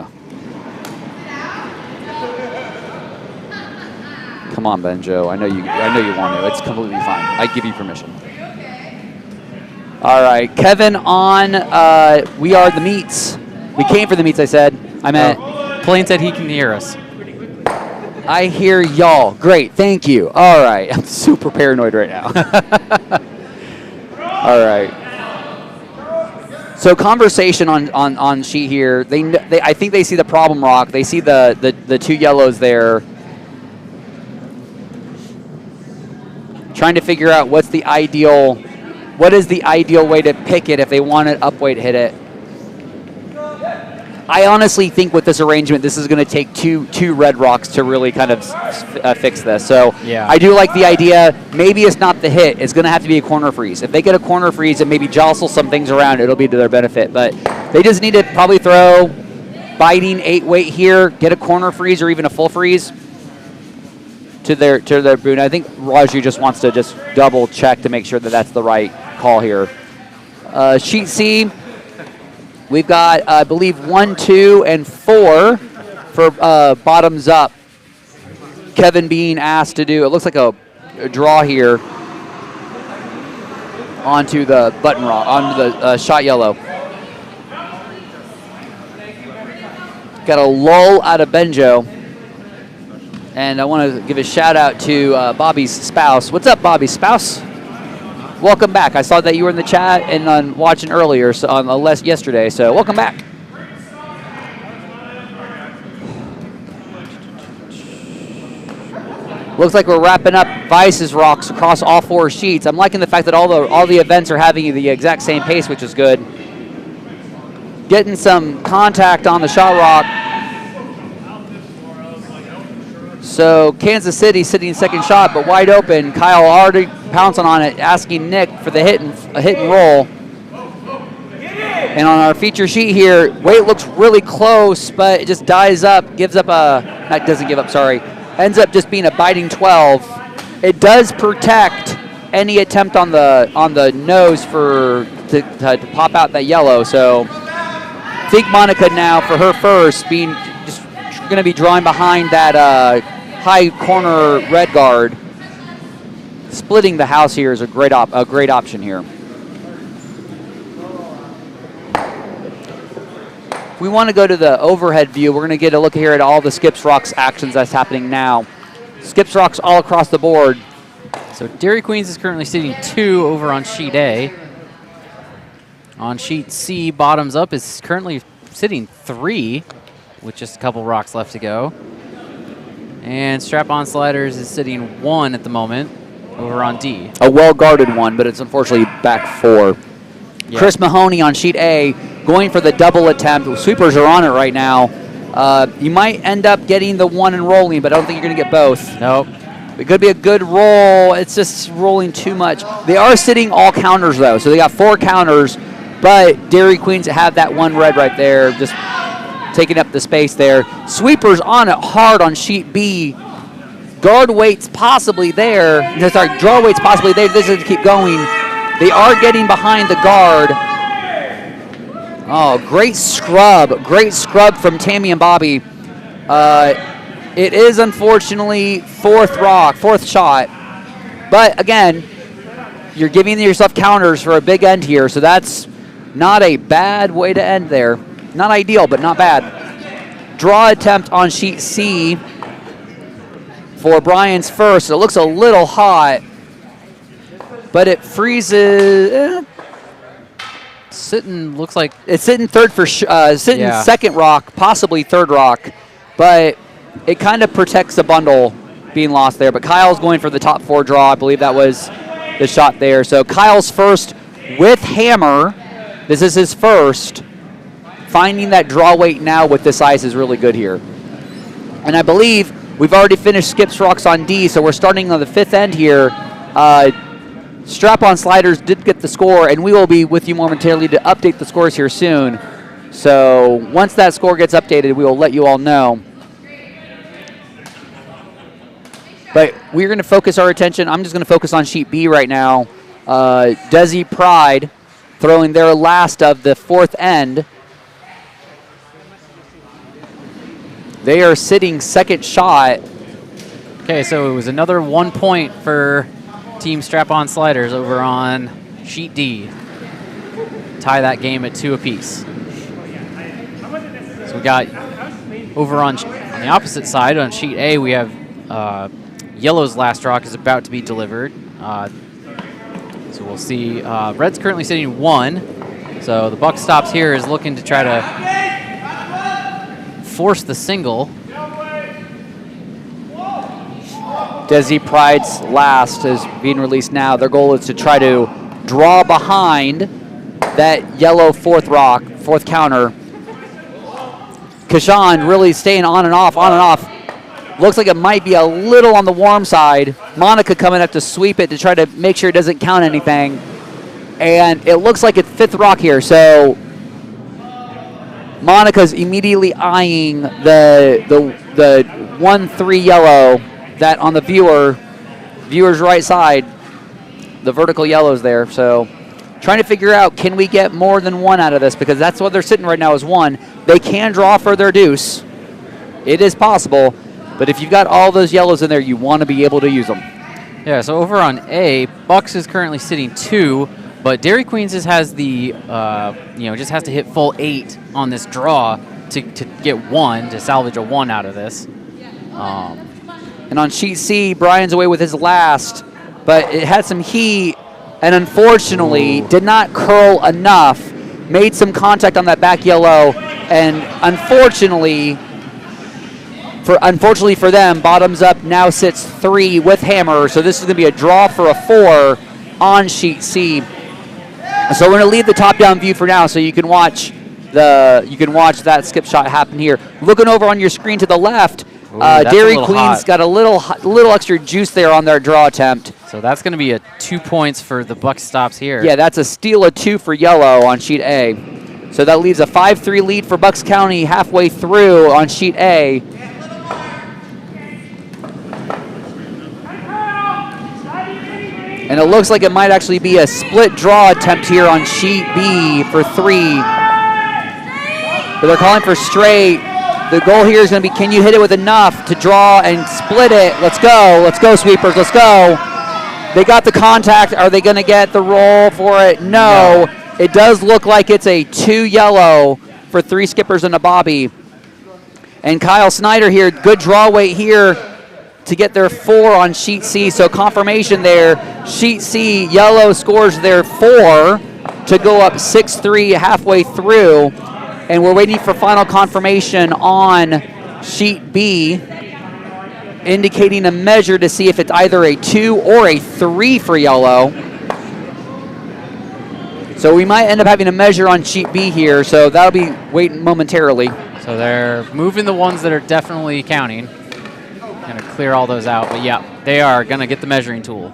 A: Come on, Benjo. I know you want to. It's completely fine. I give you permission. All right, Kevin on. We are the meats. We came for the meats. I said. I meant.
B: Plain said he can hear us.
A: I hear y'all. Great, thank you. All right, I'm super paranoid right now. All right. So conversation on sheet here. I think they see the problem rock. They see the 2 yellows there. Trying to figure out what is the ideal way to pick it if they want it up weight hit it. I honestly think with this arrangement, this is going to take two red rocks to really kind of fix this. So
B: yeah.
A: I do like the idea. Maybe it's not the hit. It's going to have to be a corner freeze. If they get a corner freeze and maybe jostle some things around, it'll be to their benefit. But they just need to probably throw biting 8 weight here, get a corner freeze or even a full freeze to their boon. I think Raju just wants to just double check to make sure that that's the right call here. Sheet C. We've got, I believe, 1, 2, and 4 for bottoms up. Kevin being asked to do, it looks like a draw here onto the button rock, onto the shot yellow. Got a lull out of Benjo. And I want to give a shout out to Bobbie's spouse. What's up, Bobbie's spouse? Welcome back. I saw that you were in the chat and watching earlier, so on yesterday. So welcome back. Looks like we're wrapping up Vice's rocks across all 4 sheets. I'm liking the fact that all the events are having the exact same pace, which is good. Getting some contact on the shot rock. So Kansas City sitting second shot, but wide open. Kyle already pouncing on it, asking Nick for the hit and roll. And on our feature sheet here, weight looks really close, but it just dies up, ends up just being a biting 12. It does protect any attempt on the nose to pop out that yellow. So I think Monica now for her first being just going to be drawing behind that high corner red guard. Splitting the house here is a great option here. If we want to go to the overhead view, we're going to get a look here at all the Skips Rocks actions that's happening now. Skips Rocks all across the board.
B: So Dairy Queens is currently sitting 2 over on sheet A. On sheet C, bottoms up is currently sitting 3 with just a couple rocks left to go. And Strap-On Sliders is sitting 1 at the moment over on D.
A: A well-guarded one, but it's unfortunately back 4. Yeah. Chris Mahoney on sheet A going for the double attempt. Sweepers are on it right now. You might end up getting the 1 and rolling, but I don't think you're going to get both.
B: Nope.
A: It could be a good roll. It's just rolling too much. They are sitting all counters, though, so they got 4 counters. But Dairy Queens have that one red right there, just taking up the space there. Sweepers on it hard on sheet B. Guard weights possibly there. No, sorry, draw weights possibly there. This is to keep going. They are getting behind the guard. Oh, great scrub. Great scrub from Tammy and Bobbie. It is unfortunately fourth shot. But again, you're giving yourself counters for a big end here, so that's not a bad way to end there. Not ideal, but not bad. Draw attempt on sheet C for Brian's first. It looks a little hot, but it freezes.
B: Sitting looks like
A: it's sitting third for second rock, possibly third rock, but it kind of protects the bundle being lost there. But Kyle's going for the top 4 draw. I believe that was the shot there. So Kyle's first with hammer. This is his first. Finding that draw weight now with this ice is really good here. And I believe we've already finished skips rocks on D, so we're starting on the 5th end here. Strap-on sliders did get the score, and we will be with you momentarily to update the scores here soon. So once that score gets updated, we will let you all know. But we're going to focus our attention. I'm just going to focus on sheet B right now. Desi Pride throwing their last of the 4th end. They are sitting second shot.
B: Okay, so it was another 1 point for Team Strap-On Sliders over on sheet D. Tie that game at 2 apiece. So we got over on the opposite side, on sheet A, we have Yellow's last rock is about to be delivered. So we'll see. Red's currently sitting 1. So the buck stops here is looking to try to force the single.
A: Desi Pride's last is being released now. Their goal is to try to draw behind that yellow 4th rock, 4th counter. Kishan really staying on and off. Looks like it might be a little on the warm side. Monica coming up to sweep it to try to make sure it doesn't count anything. And it looks like it's 5th rock here, so Monica's immediately eyeing the 1-3 yellow that on the viewer's right side, the vertical yellow's there. So trying to figure out, can we get more than 1 out of this? Because that's what they're sitting right now is 1. They can draw for their deuce. It is possible. But if you've got all those yellows in there, you want to be able to use them.
B: Yeah, so over on A, Bucks is currently sitting 2, but Dairy Queens just has the, just has to hit full 8 on this draw to get 1, to salvage a 1 out of this.
A: And on sheet C, Brian's away with his last, but it had some heat and unfortunately did not curl enough, made some contact on that back yellow, and unfortunately for them, bottoms up now sits 3 with hammer, so this is going to be a draw for a 4 on sheet C. So we're going to leave the top-down view for now, so you can watch that skip shot happen here. Looking over on your screen to the left, Dairy Queen's got a little extra juice there on their draw attempt.
B: So that's going to be a 2 points for the Buck stops here.
A: Yeah, that's a steal of 2 for yellow on sheet A. So that leaves a 5-3 lead for Bucks County halfway through on sheet A. And it looks like it might actually be a split draw attempt here on sheet B for 3. But they're calling for straight. The goal here is going to be, can you hit it with enough to draw and split it? Let's go, sweepers, let's go. They got the contact. Are they going to get the roll for it? No. It does look like it's a 2 yellow for 3 skippers and a Bobbie. And Kyle Snyder here, good draw weight here to get their 4 on sheet C. So confirmation there. Sheet C, yellow scores their 4 to go up 6-3 halfway through. And we're waiting for final confirmation on sheet B, indicating a measure to see if it's either a 2 or a 3 for yellow. So we might end up having a measure on sheet B here, so that'll be waiting momentarily.
B: So they're moving the ones that are definitely counting. Going to clear all those out, but yeah, they are going to get the measuring tool.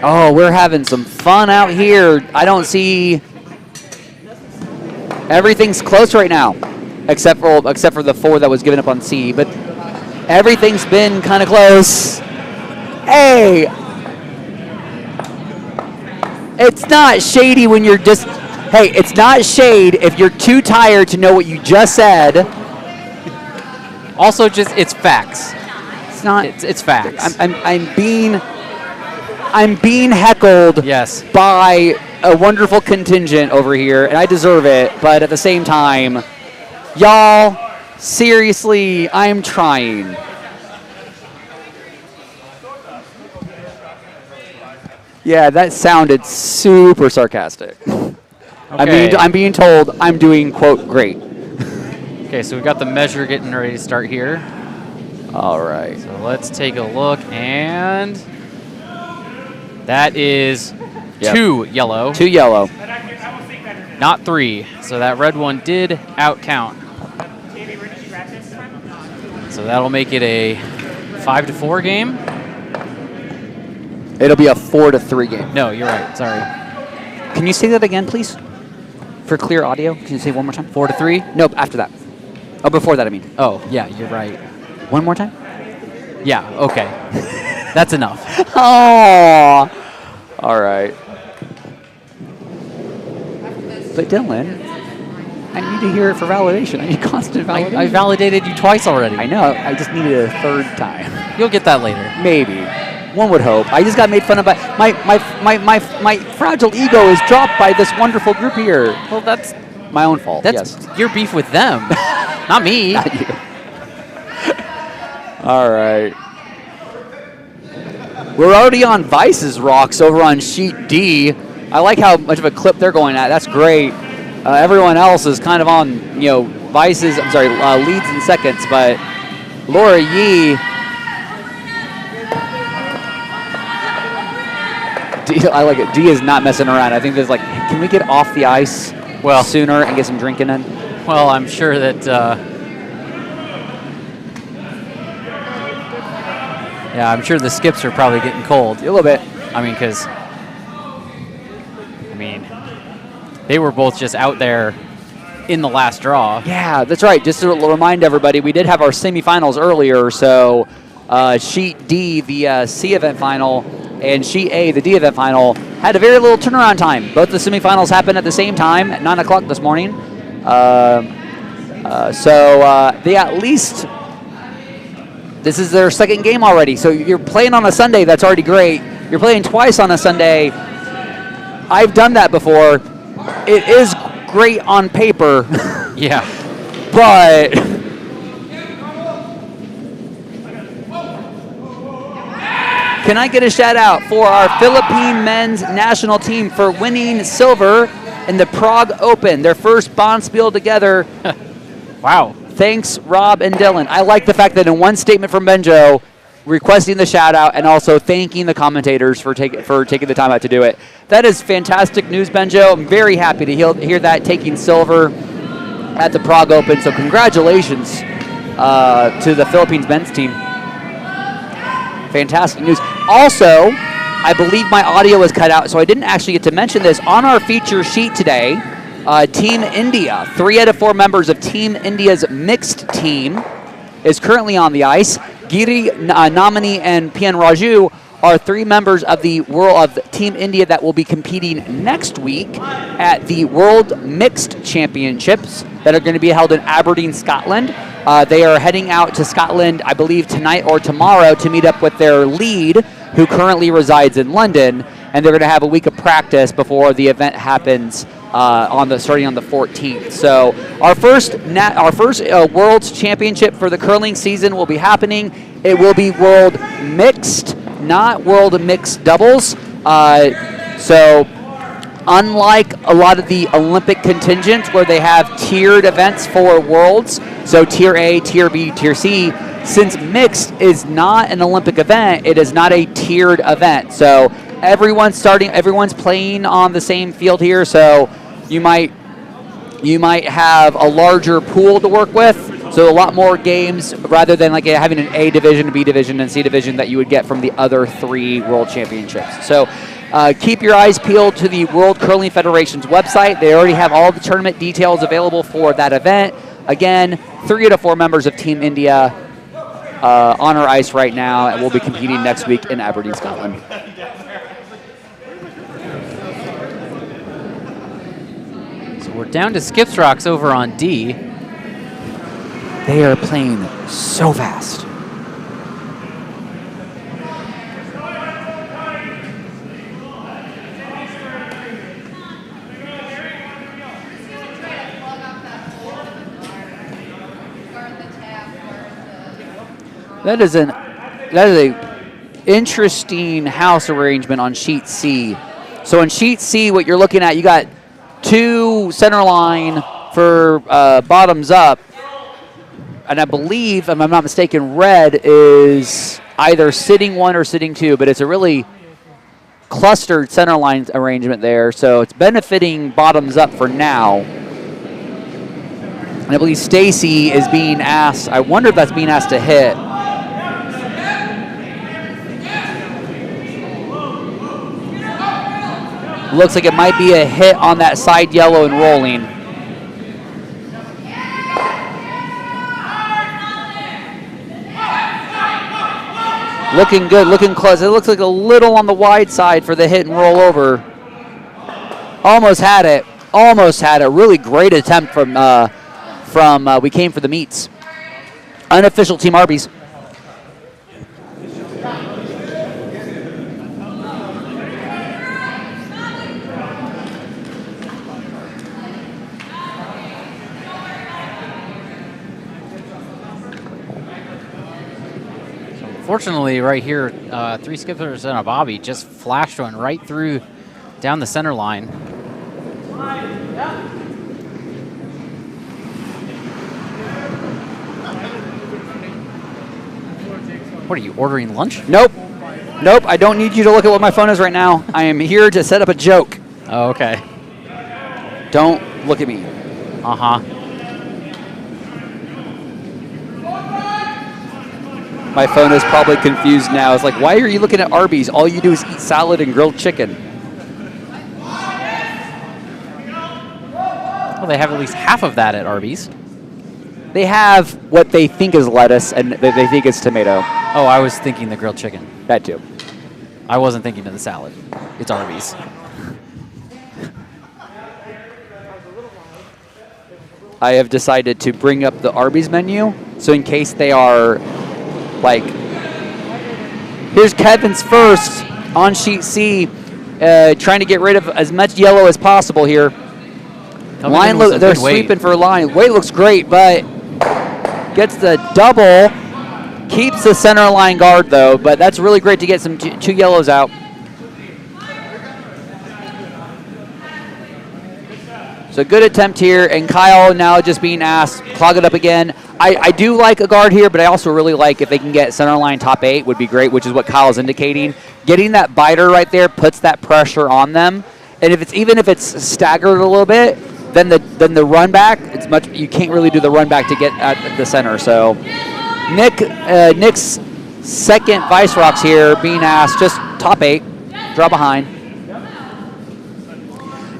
A: Oh, we're having some fun out here. I don't see... Everything's close right now, except for the 4 that was given up on C. But everything's been kind of close. Hey! It's not shady when you're just... Hey, it's not shade if you're too tired to know what you just said.
B: Also, it's facts.
A: It's not...
B: It's facts.
A: I'm being heckled
B: yes.
A: by a wonderful contingent over here, and I deserve it, but at the same time, y'all, seriously, I'm trying. Yeah, that sounded super sarcastic.
B: Okay.
A: I'm being told I'm doing, quote, great.
B: Okay, so we've got the measure getting ready to start here.
A: All right.
B: So let's take a look, and that is 2 yellow.
A: 2 yellow.
B: Not 3. So that red one did outcount. So that'll make it a 5-4 game.
A: It'll be a 4-3 game.
B: No, you're right. Sorry.
A: Can you say that again, please? For clear audio, can you say it one more time?
B: 4-3?
A: Nope, after that. Oh, before that, I mean.
B: Oh, yeah, you're right.
A: One more time?
B: Yeah, okay. That's enough.
A: Oh, all right. But Dylan, I need to hear it for validation. I need constant validation.
B: I validated you twice already.
A: I know. I just needed a 3rd time.
B: You'll get that later.
A: Maybe. One would hope. I just got made fun of by my fragile ego is dropped by this wonderful group here.
B: Well, that's
A: my own fault.
B: That's
A: yes.
B: your beef with them, not me.
A: Not you. All right. We're already on Vice's rocks over on sheet D. I like how much of a clip they're going at. That's great. Everyone else is kind of on, Vice's, leads and seconds, but Laura Yee, I like it. D is not messing around. I think there's can we get off the ice sooner and get some drinking in?
B: Well, I'm sure that, I'm sure the skips are probably getting cold.
A: A little bit.
B: Because, they were both just out there in the last draw.
A: Yeah, that's right. Just to remind everybody, we did have our semifinals earlier, so sheet D, the C event final, and sheet A, the D event final, had a very little turnaround time. Both the semifinals happened at the same time at 9 o'clock this morning. They at least, this is their 2nd game already. So you're playing on a Sunday, that's already great. You're playing twice on a Sunday. I've done that before. It is great on paper.
B: Yeah.
A: But can I get a shout out for our Philippine men's national team for winning silver in the Prague Open, their first bonspiel together.
B: Wow.
A: Thanks, Rob and Dylan. I like the fact that in one statement from Benjo, requesting the shout out and also thanking the commentators for taking the time out to do it. That is fantastic news, Benjo. I'm very happy to hear that, taking silver at the Prague Open. So congratulations to the Philippines men's team. Fantastic news. Also, I believe my audio was cut out, so I didn't actually get to mention this. On our feature sheet today, Team India, 3 out of 4 members of Team India's mixed team is currently on the ice. Giri, Namini, and PN Raju are 3 members of the Team India that will be competing next week at the World Mixed Championships that are going to be held in Aberdeen, Scotland. They are heading out to Scotland, I believe, tonight or tomorrow to meet up with their lead, who currently resides in London, and they're going to have a week of practice before the event happens starting on the 14th. So our first World's Championship for the curling season will be happening. It will be World Mixed, not World Mixed Doubles. So unlike a lot of the Olympic contingents where they have tiered events for Worlds, so Tier A, Tier B, Tier C, since mixed is not an Olympic event, it is not a tiered event. So everyone's playing on the same field here, so you might have a larger pool to work with, so a lot more games rather than having an A division, B division, and C division that you would get from the other 3 World Championships. So Keep your eyes peeled to the World Curling Federation's website. They already have all the tournament details available for that event. Again, 3 out of 4 members of Team India on our ice right now, and we'll be competing next week in Aberdeen, Scotland.
B: So we're down to Skips Rocks over on D.
A: They are playing so fast. That is a interesting house arrangement on sheet C. So on sheet C, what you're looking at, you got 2 center line for bottoms up, and I believe, if I'm not mistaken, red is either sitting 1 or sitting 2, but it's a really clustered center line arrangement there, so it's benefiting bottoms up for now. And I believe Stacy is being asked, I wonder if that's being asked to hit. Looks like it might be a hit on that side yellow and rolling. Looking good, looking close. It looks like a little on the wide side for the hit and roll over. Almost had it. Almost had it. Really great attempt from We Came for the Meats. Unofficial Team Arby's.
B: Fortunately, right here, 3 skippers and a Bobbie just flashed one right through down the center line. What are you, ordering lunch?
A: Nope. Nope, I don't need you to look at what my phone is right now. I am here to set up a joke.
B: Oh, okay.
A: Don't look at me.
B: Uh-huh.
A: My phone is probably confused now. It's like, why are you looking at Arby's? All you do is eat salad and grilled chicken.
B: Well, they have at least half of that at Arby's.
A: They have what they think is lettuce and they think is tomato.
B: Oh, I was thinking the grilled chicken.
A: That too.
B: I wasn't thinking of the salad. It's Arby's.
A: I have decided to bring up the Arby's menu, so in case they are like, here's Kevin's first on sheet C, trying to get rid of as much yellow as possible here. Line, they're sweeping for a line. Weight looks great, but gets the double. Keeps the center line guard though, but that's really great to get some 2 yellows out. So good attempt here, and Kyle now just being asked, clog it up again. I do like a guard here, but I also really like if they can get center line top 8 would be great, which is what Kyle's indicating. Getting that biter right there puts that pressure on them, and even if it's staggered a little bit, then the run back, it's much, you can't really do the run back to get at the center. So Nick's second Vice Rocks here being asked just top 8, draw behind.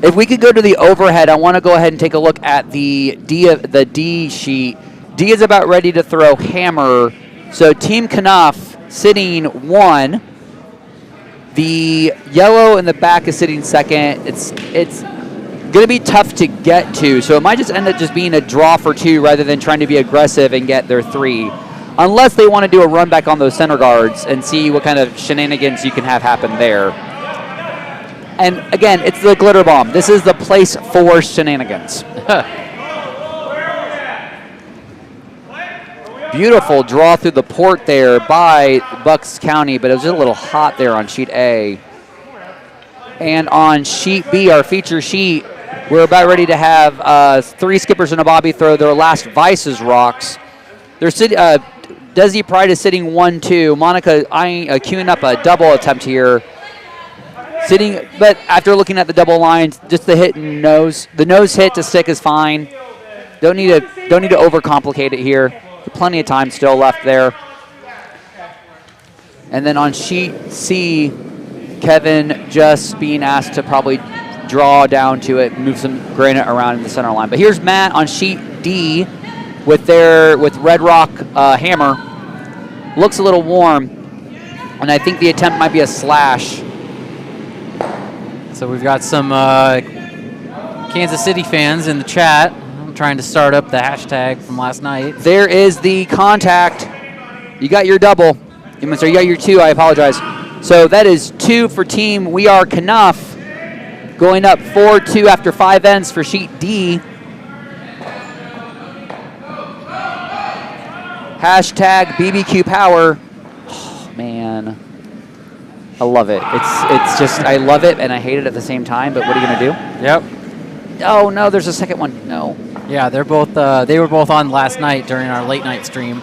A: If we could go to the overhead, I want to go ahead and take a look at the D sheet. D is about ready to throw hammer. So Team Kenough sitting 1. The yellow in the back is sitting 2nd. It's going to be tough to get to, so it might just end up just being a draw for 2 rather than trying to be aggressive and get their 3. Unless they want to do a run back on those center guards and see what kind of shenanigans you can have happen there. And again, it's the glitter bomb. This is the place for shenanigans. Beautiful draw through the port there by Bucks County, but it was just a little hot there on sheet A. And on sheet B, our feature sheet, we're about ready to have 3 skippers and a Bobbie throw their last Vices Rocks. They're Desi Pride is sitting 1-2. Monica queuing up a double attempt here. Sitting, but after looking at the double lines, just the hit and nose. The nose hit to stick is fine. Don't need to overcomplicate it here. Plenty of time still left there. And then on sheet C, Kevin just being asked to probably draw down to it, move some granite around in the center line. But here's Matt on sheet D with Red Rock hammer. Looks a little warm, and I think the attempt might be a slash.
B: So we've got some Kansas City fans in the chat. I'm trying to start up the hashtag from last night.
A: There is the contact. You got your double. Sorry, you got your 2. I apologize. So that is 2 for team We Are Kenough. Going up 4-2 after 5 ends for sheet D. Hashtag BBQ Power. Oh, man. I love it. It's just, I love it and I hate it at the same time, but what are you going to do?
B: Yep.
A: Oh, no, there's a second one. No.
B: Yeah, they're both. They were both on last night during our late night stream.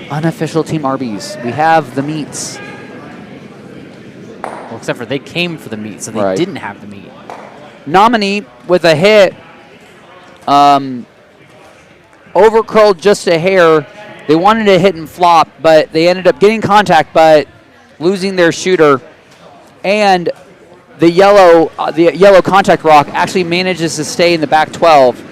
A: Unofficial Team Arby's. We have the meats.
B: Well, except for they came for the meat, so they
A: Right.
B: didn't have the meat.
A: Namini with a hit. Overcurled just a hair. They wanted to hit and flop, but they ended up getting contact, but losing their shooter. And the yellow contact rock actually manages to stay in the back 12.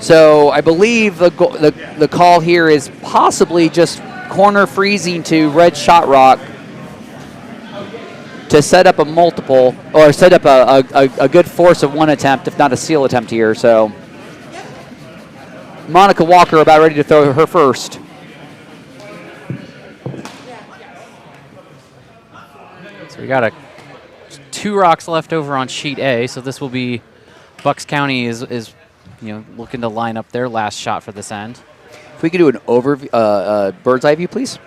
A: So I believe the call here is possibly just corner freezing to red shot rock to set up a multiple, or set up a good force of 1 attempt, if not a steal attempt here. So Monica Walker about ready to throw her first.
B: So we got 2 rocks left over on sheet A. So this will be Bucks County is looking to line up their last shot for this end.
A: If we could do an overview, bird's eye view, please.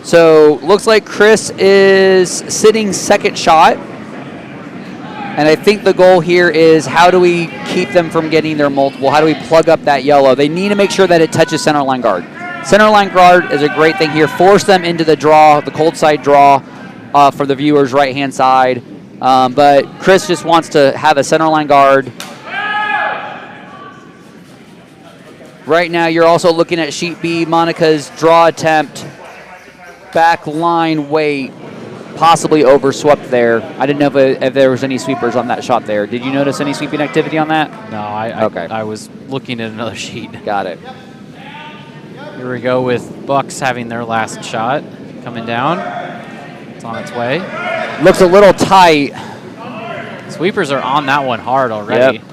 A: So looks like Chris is sitting second shot. And I think the goal here is how do we keep them from getting their multiple? How do we plug up that yellow? They need to make sure that it touches center line guard. Center line guard is a great thing here. Force them into the draw, the cold side draw for the viewers' right-hand side. But Chris just wants to have a center line guard. Right now, you're also looking at sheet B, Monica's draw attempt, back line weight, possibly overswept there. I didn't know if there was any sweepers on that shot there. Did you notice any sweeping activity on that?
B: No, I was looking at another sheet.
A: Got it.
B: Here we go with Bucks having their last shot coming down. It's on its way.
A: Looks a little tight.
B: Sweepers are on that one hard already.
A: Yep.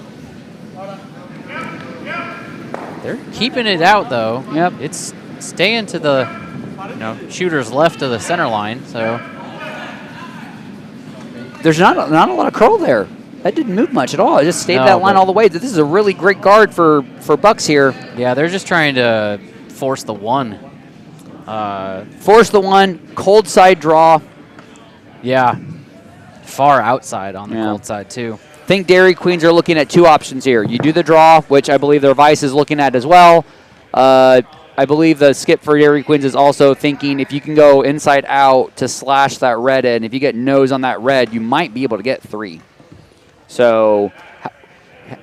B: They're keeping it out though.
A: Yep.
B: It's staying to the shooter's left of the center line. So
A: there's not a lot of curl there. That didn't move much at all. It just stayed that line all the way. This is a really great guard for Bucks here.
B: Yeah, they're just trying to force the 1.
A: Force the 1, cold side draw.
B: Yeah, far outside on the cold side too.
A: I think Dairy Queens are looking at 2 options here. You do the draw, which I believe their Vice is looking at as well. I believe the skip for Dairy Queens is also thinking if you can go inside out to slash that red in, if you get nose on that red, you might be able to get 3. So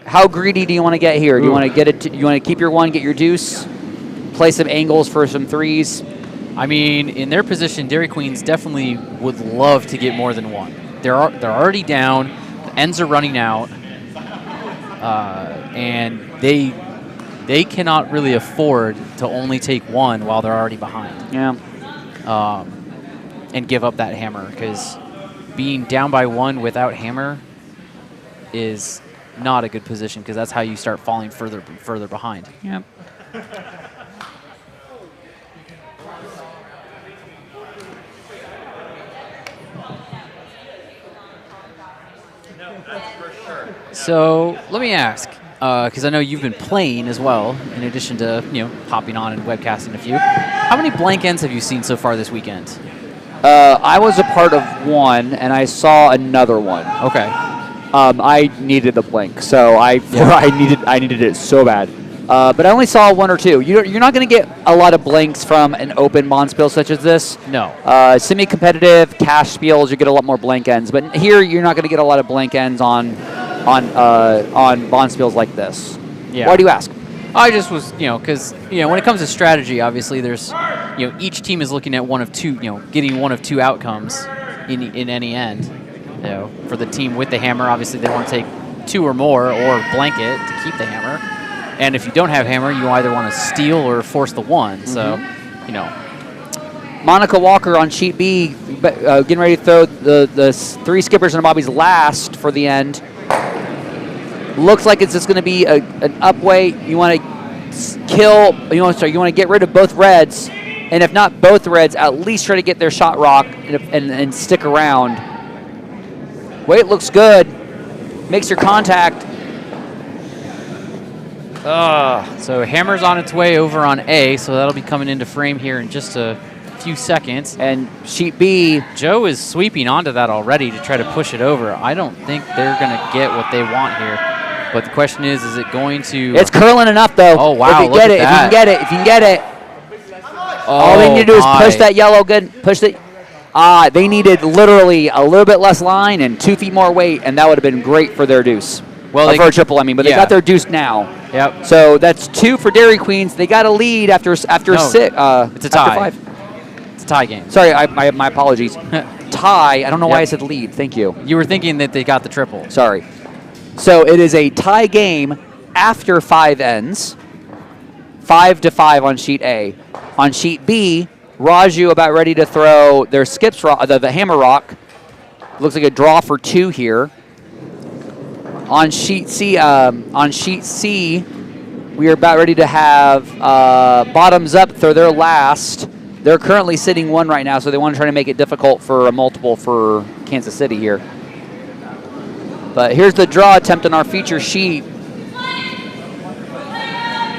A: how greedy do you want to get here? Do you want to get it? You want to keep your 1, get your deuce, play some angles for some 3s?
B: I mean, in their position, Dairy Queens definitely would love to get more than 1. They're already down. The ends are running out, and they cannot really afford to only take 1 while they're already behind.
A: Yeah.
B: And give up that hammer, because being down by 1 without hammer is not a good position, because that's how you start falling further behind.
A: Yeah.
B: So let me ask, because I know you've been playing as well, in addition to hopping on and webcasting a few. How many blank ends have you seen so far this weekend?
A: I was a part of 1, and I saw another one.
B: Okay.
A: I needed the blank, so I needed it so bad. But I only saw 1 or 2. You're not going to get a lot of blanks from an open bond spiel such as this.
B: No.
A: Semi-competitive cash spiels, you get a lot more blank ends. But here, you're not going to get a lot of blank ends on bond spiels like this.
B: Yeah.
A: Why do you ask?
B: I just was, because when it comes to strategy, obviously there's each team is looking at one of two, getting one of two outcomes in any end. For the team with the hammer, obviously they want to take 2 or more or blanket to keep the hammer. And if you don't have hammer, you either want to steal or force the 1. So,
A: Monica Walker on sheet B, getting ready to throw the 3 skippers and Bobbie's last for the end. Looks like it's just going to be an up weight. You want to kill. You want to get rid of both reds, and if not both reds, at least try to get their shot rock and stick around. Weight looks good. Makes your contact.
B: So hammer's on its way over on A, so that'll be coming into frame here in just a few seconds.
A: And sheet B,
B: Joe is sweeping onto that already to try to push it over. I don't think they're going to get what they want here. But the question is it going to...
A: It's curling enough, though.
B: Oh, wow,
A: if you can get it. All they need to do is push that yellow good. Push it. They needed literally a little bit less line and 2 feet more weight, and that would have been great for their deuce.
B: Well,
A: for a triple, but they got their deuce now.
B: Yep.
A: So that's 2 for Dairy Queens. They got a lead after 6.
B: It's a tie.
A: After 5.
B: It's a tie game.
A: Sorry, my apologies. Tie. I don't know why I said lead. Thank you.
B: You were thinking that they got the triple.
A: Sorry. So it is a tie game after 5 ends. 5-5 on sheet A. On sheet B, Raju about ready to throw their skips rock, the hammer rock. Looks like a draw for 2 here. On sheet C, we are about ready to have bottoms up throw their last. They're currently sitting 1 right now, so they want to try to make it difficult for a multiple for Kansas City here. But here's the draw attempt on our feature sheet.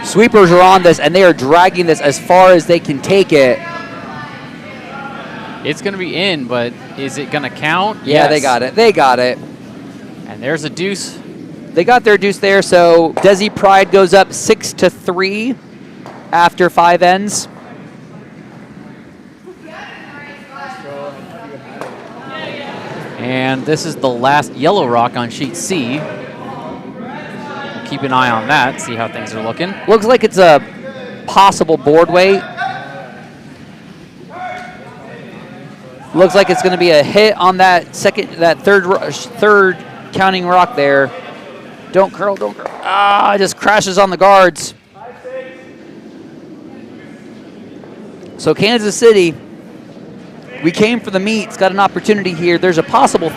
A: Sweepers are on this, and they are dragging this as far as they can take it.
B: It's going to be in, but is it going to count?
A: Yeah, yes. They got it.
B: And there's a deuce.
A: They got their deuce there, so Desi Pride goes up 6-3 after 5 ends.
B: And this is the last yellow rock on sheet C. Keep an eye on that, see how things are looking.
A: Looks like it's a possible board weight. Looks like it's going to be a hit on that third counting rock there. Don't curl. It just crashes on the guards. So Kansas City, we came for the meat. It's got an opportunity here. There's a possible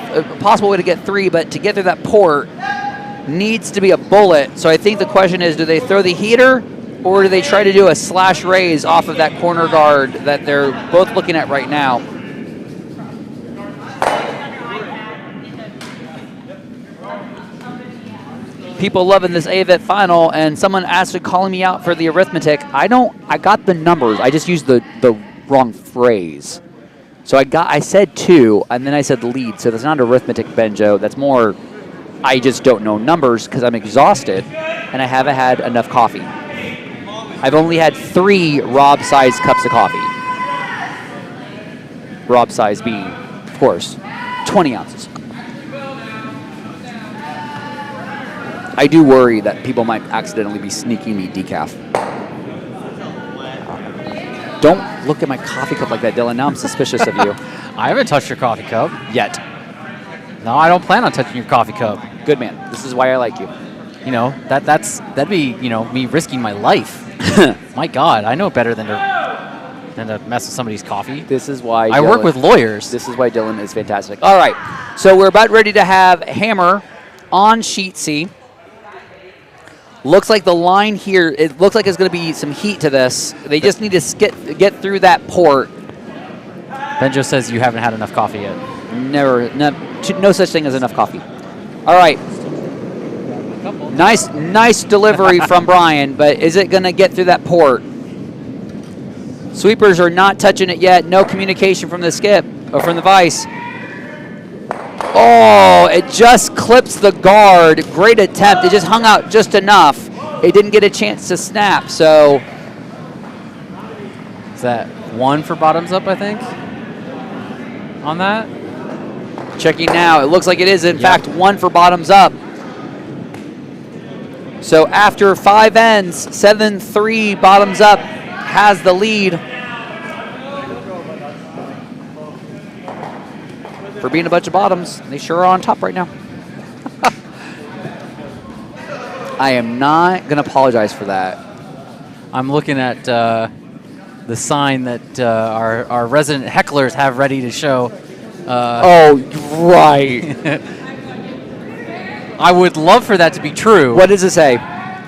A: way to get 3, but to get through that port needs to be a bullet. So I think the question is, do they throw the heater or do they try to do a slash raise off of that corner guard that they're both looking at right now? People loving this AVET final, and someone asked calling me out for the arithmetic. I got the numbers. I just used the wrong phrase. So I said 2, and then I said lead. So that's not arithmetic, Benjo. That's more, I just don't know numbers because I'm exhausted, and I haven't had enough coffee. I've only had 3 Rob-sized cups of coffee. Rob-size being, of course, 20 ounces. I do worry that people might accidentally be sneaking me decaf. Don't look at my coffee cup like that, Dylan. Now I'm suspicious of you.
B: I haven't touched your coffee cup.
A: Yet.
B: No, I don't plan on touching your coffee cup.
A: Good man. This is why I like you.
B: That'd be, me risking my life. My God, I know better than to mess with somebody's coffee.
A: This is why
B: I work with lawyers.
A: This is why Dylan is fantastic. All right, so we're about ready to have hammer on sheet C. Looks like the line here, it looks like it's going to be some heat to this. They just need to get through that port.
B: Benjo says you haven't had enough coffee yet.
A: No such thing as enough coffee. All right. Nice delivery from Brian, but is it going to get through that port? Sweepers are not touching it yet. No communication from the skip or from the vice. Oh, it just clips the guard. Great attempt. It just hung out just enough. It didn't get a chance to snap, so.
B: Is that 1 for bottoms up, I think, on that?
A: Checking now. It looks like it is, in fact, 1 for bottoms up. So after 5 ends, 7-3 bottoms up has the lead. for being a bunch of bottoms. They sure are on top right now. I am not going to apologize for that.
B: I'm looking at the sign that our resident hecklers have ready to show.
A: Oh, right.
B: I would love for that to be true.
A: What does it say?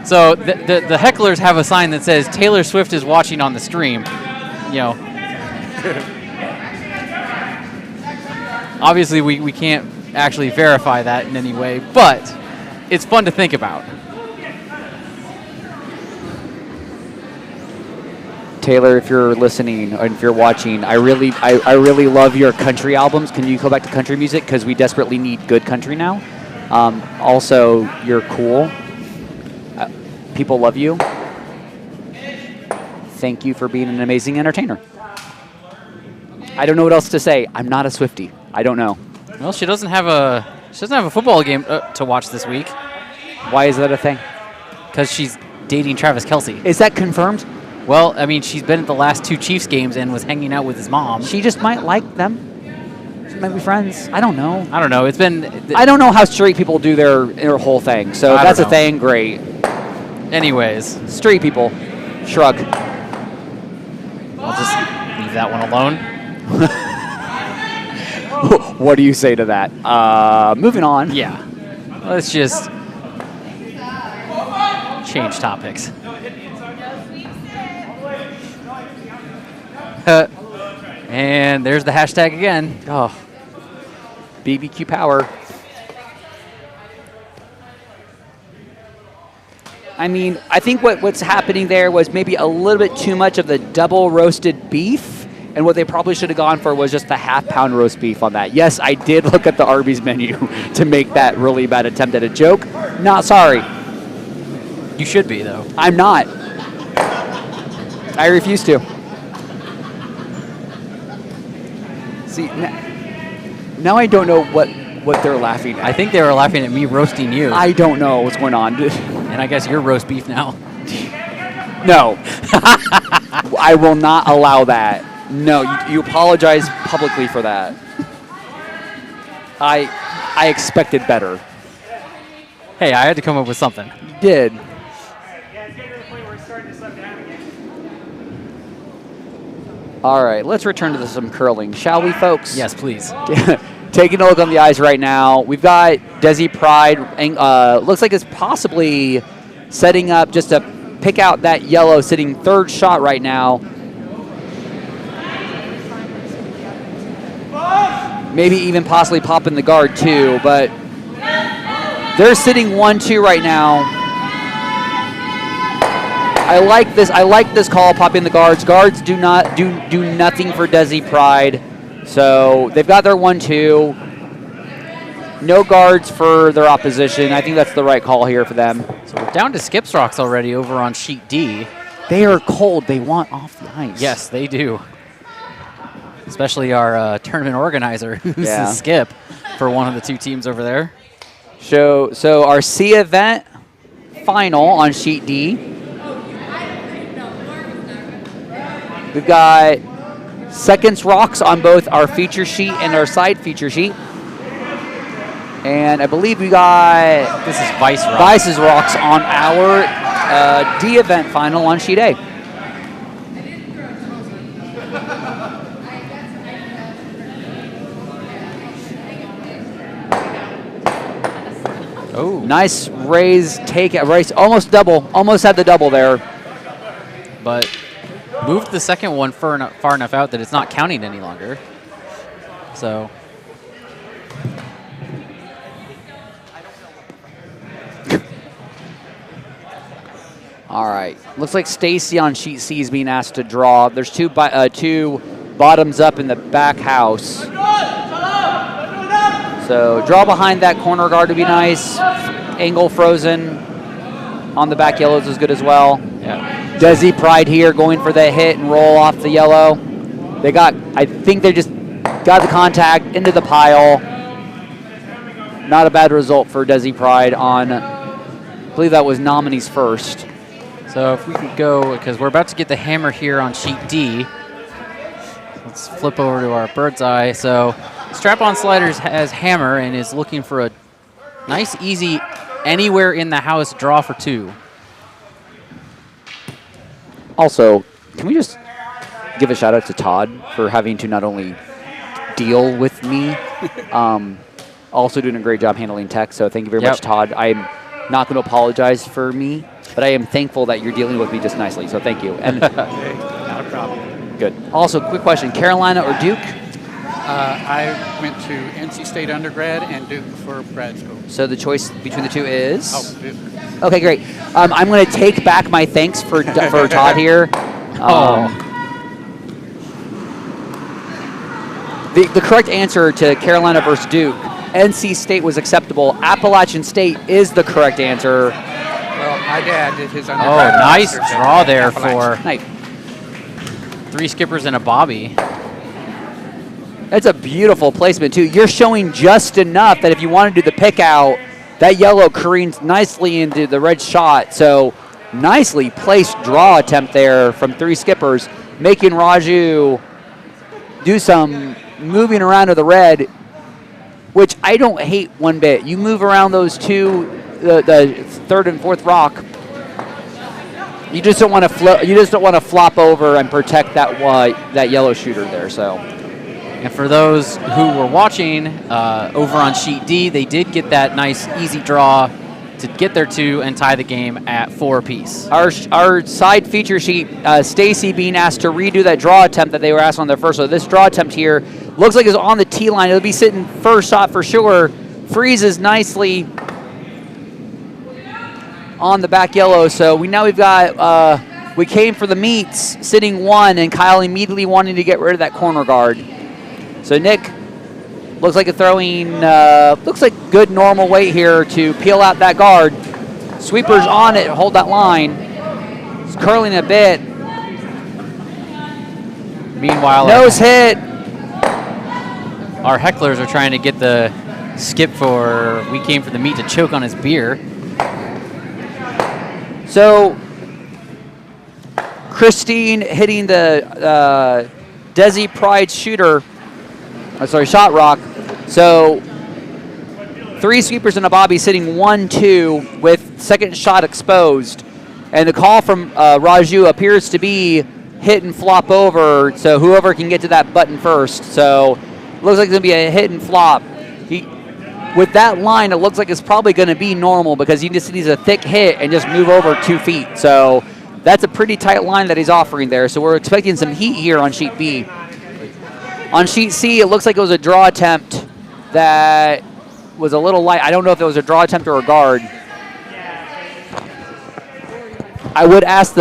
B: So the hecklers have a sign that says Taylor Swift is watching on the stream. You know. Obviously, we can't actually verify that in any way, but it's fun to think about.
A: Taylor, if you're listening or if you're watching, I really love your country albums. Can you go back to country music? Because we desperately need good country now. Also, you're cool. People love you. Thank you for being an amazing entertainer. I don't know what else to say. I'm not a Swiftie. I don't know.
B: Well, she doesn't have a football game to watch this week.
A: Why is that a thing?
B: Because she's dating Travis Kelce.
A: Is that confirmed?
B: Well, I mean, she's been at the last 2 Chiefs games and was hanging out with his mom.
A: She just might like them. She might be friends. I don't know.
B: I don't know. It's been...
A: I don't know how straight people do their whole thing. So if that's a thing, great.
B: Anyways.
A: Straight people. Shrug.
B: I'll just leave that one alone.
A: What do you say to that? Moving on.
B: Yeah. Let's just change topics. And there's the hashtag again.
A: Oh, BBQ power. I mean, I think what's happening there was maybe a little bit too much of the double roasted beef, and what they probably should have gone for was just the half-pound roast beef on that. Yes, I did look at the Arby's menu to make that really bad attempt at a joke. Not sorry.
B: You should be, though.
A: I'm not. I refuse to. See, now I don't know what they're laughing at.
B: I think they were laughing at me roasting you.
A: I don't know what's going on.
B: And I guess you're roast beef now.
A: No. I will not allow that. No, you apologize publicly for that. I expected better.
B: Hey, I had to come up with something.
A: You did. All right, let's return to some curling, shall we, folks?
B: Yes, please.
A: Taking a look on the eyes right now, we've got Desi Pride. Looks like it's possibly setting up just to pick out that yellow, sitting third shot right now. Maybe even possibly popping the guard too, but they're sitting 1-2 right now. I like this call, popping the guards. Guards do nothing for Desi Pride. So they've got their 1-2. No guards for their opposition. I think that's the right call here for them.
B: So we're down to skips rocks already over on sheet D.
A: They are cold. They want off the ice.
B: Yes, they do. Especially our tournament organizer, who's the skip for one of the 2 teams over there.
A: So our C event final on sheet D. We've got seconds rocks on both our feature sheet and our side feature sheet. And I believe we got...
B: This is Vice Rocks.
A: Vice's rocks on our D event final on sheet A.
B: Oh.
A: Nice raise, take it, race, almost double, almost had the double there.
B: But moved the second one far enough out that it's not counting any longer. So.
A: All right. Looks like Stacy on sheet C is being asked to draw. There's two bottoms up in the back house. So draw behind that corner guard would be nice. Angle frozen on the back yellows is good as well.
B: Yeah.
A: Desi Pride here going for the hit and roll off the yellow. I think they just got the contact into the pile. Not a bad result for Desi Pride on, I believe that was Namini's first.
B: So if we could go, because we're about to get the hammer here on sheet D. Let's flip over to our bird's eye. So Strap-on sliders has hammer and is looking for a nice, easy, anywhere in the house draw for 2.
A: Also, can we just give a shout out to Todd for having to not only deal with me, also doing a great job handling tech. So thank you very much, Todd. I'm not going to apologize for me, but I am thankful that you're dealing with me just nicely. So thank you. And
C: Hey, not a problem.
A: good. Also, quick question: Carolina or Duke?
C: I went to NC State undergrad and Duke for grad school.
A: So the choice between the two is?
C: Oh, Duke.
A: Okay, great. I'm going to take back my thanks for Todd here. The correct answer to Carolina versus Duke, NC State was acceptable. Appalachian State is the correct answer.
C: Well, my dad did his
B: Oh,
C: undergrad.
B: nice
C: master's
B: draw
C: at
B: there
C: Appalachian.
B: for
A: Nice.
B: 3 skippers and a Bobbie.
A: That's a beautiful placement, too. You're showing just enough that if you want to do the pick out, that yellow careens nicely into the red shot. So nicely placed draw attempt there from 3 skippers, making Raju do some moving around to the red, which I don't hate one bit. You move around those 2, the 3rd and 4th rock. You just don't want to You just don't want to flop over and protect that yellow shooter there. So.
B: And for those who were watching over on sheet D, they did get that nice easy draw to get their 2 and tie the game at 4 apiece.
A: Our side feature sheet, Stacy being asked to redo that draw attempt that they were asked on their first. So this draw attempt here looks like it's on the tee line. It'll be sitting first shot for sure. Freezes nicely on the back yellow. So we've got, we came for the meets sitting 1 and Kyle immediately wanting to get rid of that corner guard. So Nick looks like looks like good normal weight here to peel out that guard. Sweeper's on it, hold that line. It's curling a bit.
B: Meanwhile,
A: Nose hit.
B: our hecklers are trying to get the skip for we came for the meat to choke on his beer.
A: So Christine hitting the Desi Pride shooter. Shot rock. So 3 sweepers and a Bobbie sitting 1-2 with second shot exposed. And the call from Raju appears to be hit and flop over. So whoever can get to that button first. So looks like it's going to be a hit and flop. With that line, it looks like it's probably going to be normal because he just needs a thick hit and just move over 2 feet. So that's a pretty tight line that he's offering there. So we're expecting some heat here on sheet B. On sheet C, it looks like it was a draw attempt that was a little light. I don't know if it was a draw attempt or a guard. I would ask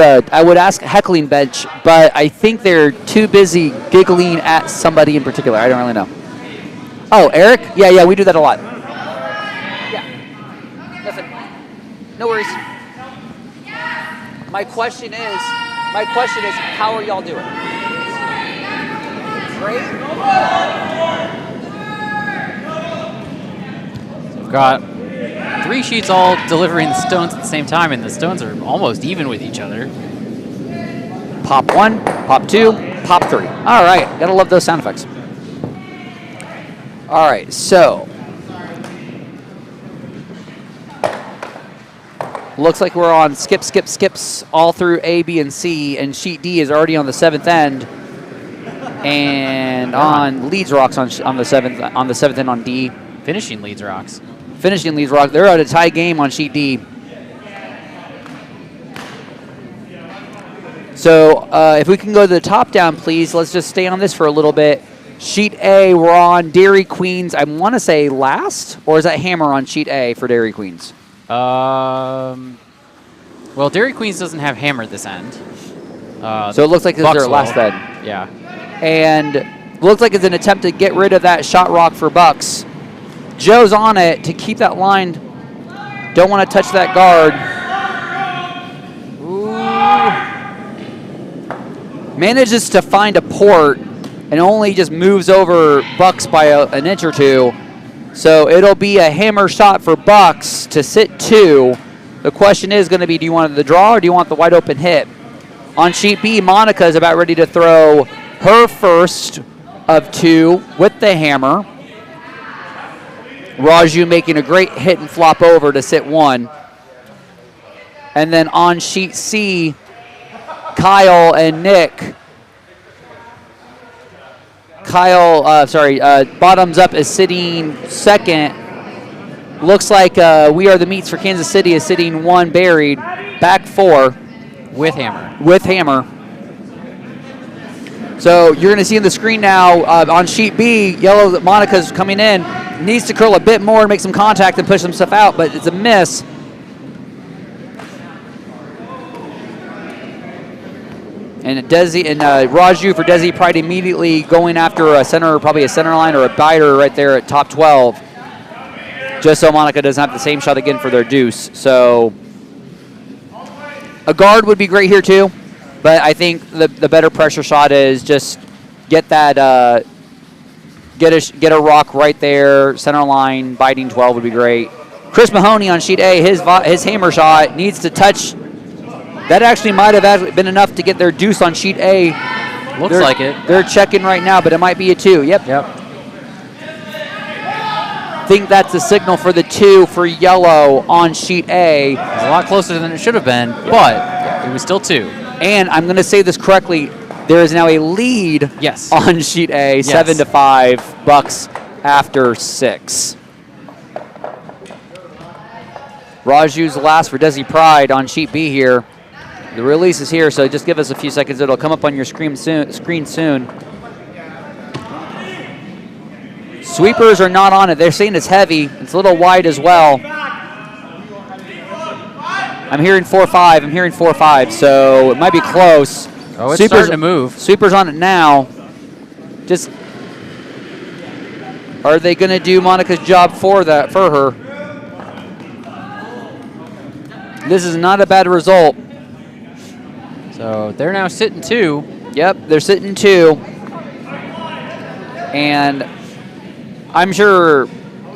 A: heckling bench, but I think they're too busy giggling at somebody in particular. I don't really know. Oh, Eric? Yeah, we do that a lot. Yeah. Nothing. No worries. My question is, how are y'all doing? Great.
B: So we've got 3 sheets all delivering the stones at the same time, and the stones are almost even with each other.
A: Pop 1, pop 2, pop 3. All right, gotta love those sound effects. All right, so looks like we're on skips all through A, B, and C, and sheet D is already on the 7th end. And on leads rocks on the 7th end on D.
B: Finishing leads rocks.
A: Finishing leads rocks. They're at a tie game on sheet D. So if we can go to the top down, please. Let's just stay on this for a little bit. Sheet A, we're on Dairy Queens. I want to say last, or is that Hammer on sheet A for Dairy Queens?
B: Well, Dairy Queens doesn't have hammer at this end.
A: So it looks like this is their last end.
B: Yeah.
A: And looks like it's an attempt to get rid of that shot rock for Bucks. Joe's on it to keep that line. Don't want to touch that guard. Ooh. Manages to find a port and only just moves over Bucks by an inch or 2. So it'll be a hammer shot for Bucks to sit 2. The question is going to be, do you want the draw or do you want the wide open hit? On sheet B, Monica is about ready to throw her first of 2 with the hammer. Raju making a great hit and flop over to sit 1. And then on sheet C, Kyle and Nick. Bottoms Up is sitting 2nd. Looks like We Are the Meats for Kansas City is sitting 1 buried. Back 4.
B: With hammer.
A: With hammer. So you're going to see on the screen now on sheet B, yellow that Monica's coming in. Needs to curl a bit more, make some contact, and push some stuff out, but it's a miss. And Desi and Raju for Desi Pride immediately going after a center, probably a center line or a biter right there at top 12, just so Monica doesn't have the same shot again for their deuce. So a guard would be great here too, but I think the better pressure shot is just get that get a rock right there, center line, biting 12 would be great. Chris Mahoney on sheet A, his hammer shot needs to touch. That actually might have been enough to get their deuce on sheet A.
B: Looks like it.
A: They're checking right now, but it might be a 2. Yep. Think that's a signal for the 2 for yellow on sheet A.
B: It's a lot closer than it should have been, but it was still 2.
A: And I'm going to say this correctly. There is now a lead on sheet A, 7-5, Bucks after 6. Raju's last for Desi Pride on sheet B here. The release is here, so just give us a few seconds. It'll come up on your screen soon. Sweepers are not on it. They're saying it's heavy. It's a little wide as well. I'm hearing 4-5. So it might be close.
B: Oh, it's starting to move.
A: Sweepers on it now. Just, are they going to do Monica's job for her? This is not a bad result.
B: So they're now sitting 2.
A: Yep, they're sitting 2. And I'm sure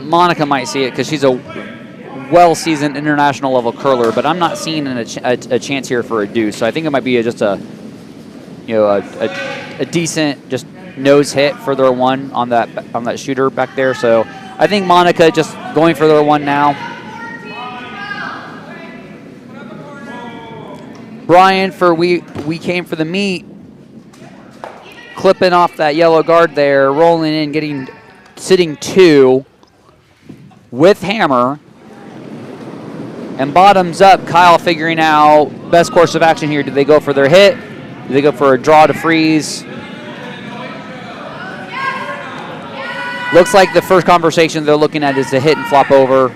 A: Monica might see it because she's a well-seasoned international level curler, but I'm not seeing a chance here for a deuce. So I think it might be just a decent just nose hit for their 1 on that shooter back there. So I think Monica just going for their 1 now. Brian for we came for the meat, clipping off that yellow guard there, rolling in, sitting 2 with hammer. And bottoms up, Kyle figuring out best course of action here. Do they go for their hit? Do they go for a draw to freeze? Looks like the first conversation they're looking at is the hit and flop over.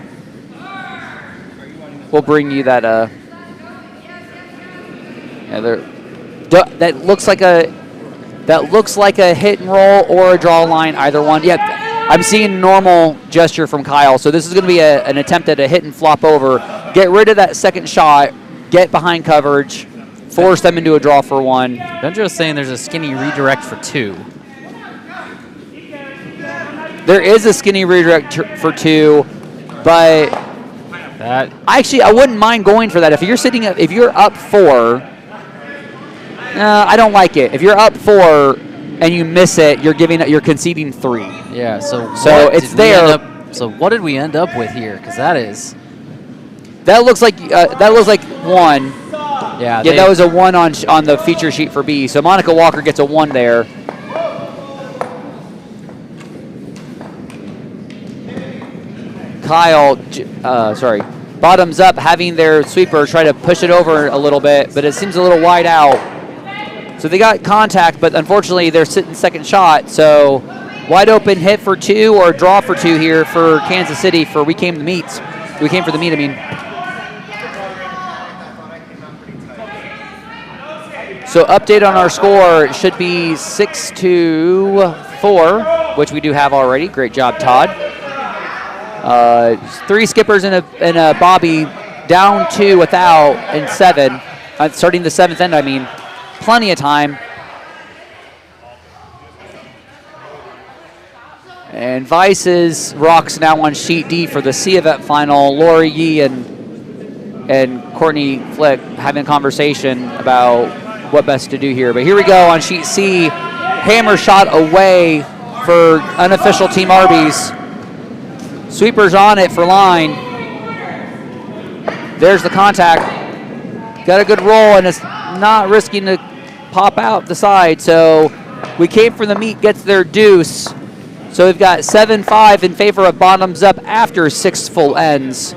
A: We'll bring you that. That looks like a hit and roll or a draw line, either one. Yep, I'm seeing normal gesture from Kyle. So this is going to be an attempt at a hit and flop over. Get rid of that second shot, get behind coverage, force them into a draw for 1.
B: Benjo's saying there's a skinny redirect for 2.
A: There is a skinny redirect for 2, but I wouldn't mind going for that. If you're up 4. I don't like it. If you're up 4 and you miss it, you're conceding 3.
B: Yeah. So
A: it's there.
B: So what did we end up with here? Because
A: that looks like 1.
B: Yeah.
A: That was a 1 on the feature sheet for B. So Monica Walker gets a 1 there. Kyle, bottoms up, having their sweeper try to push it over a little bit, but it seems a little wide out. So they got contact, but unfortunately they're sitting second shot. So wide open hit for 2 or draw for 2 here for Kansas City for We Came for the Meat, I mean. So update on our score, it should be 6-4, which we do have already. Great job, Todd. 3 skippers and a Bobbie, down 2 without, and 7. Starting the 7th end, I mean. Plenty of time. And Vice's rocks now on sheet D for the C event final. Lori Yee and Courtney Flick having a conversation about what best to do here. But here we go on sheet C. Hammer shot away for unofficial Team Arby's. Sweeper's on it for line. There's the contact. Got a good roll, and it's not risking to pop out the side. So we came from the meet, gets their deuce. So we've got 7-5 in favor of bottoms up after 6 full ends.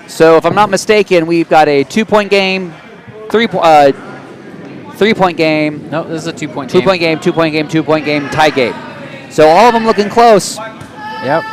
A: So if I'm not mistaken, we've got a 2-point game, 3-point game.
B: No, this is a 2-point game.
A: 2-point game, 2-point game, 2-point game, tie game. So all of them looking close.
B: Yep.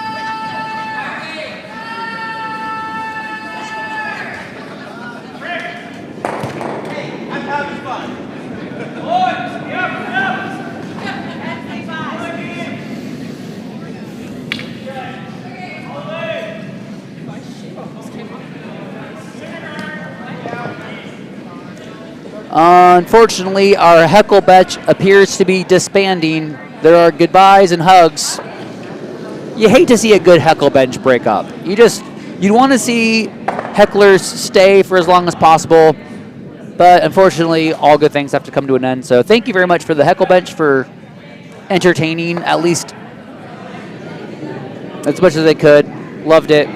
A: Unfortunately, our heckle bench appears to be disbanding. There are goodbyes and hugs. You hate to see a good heckle bench break up. You'd want to see hecklers stay for as long as possible, but unfortunately, all good things have to come to an end. So thank you very much for the heckle bench for entertaining at least as much as they could. Loved it.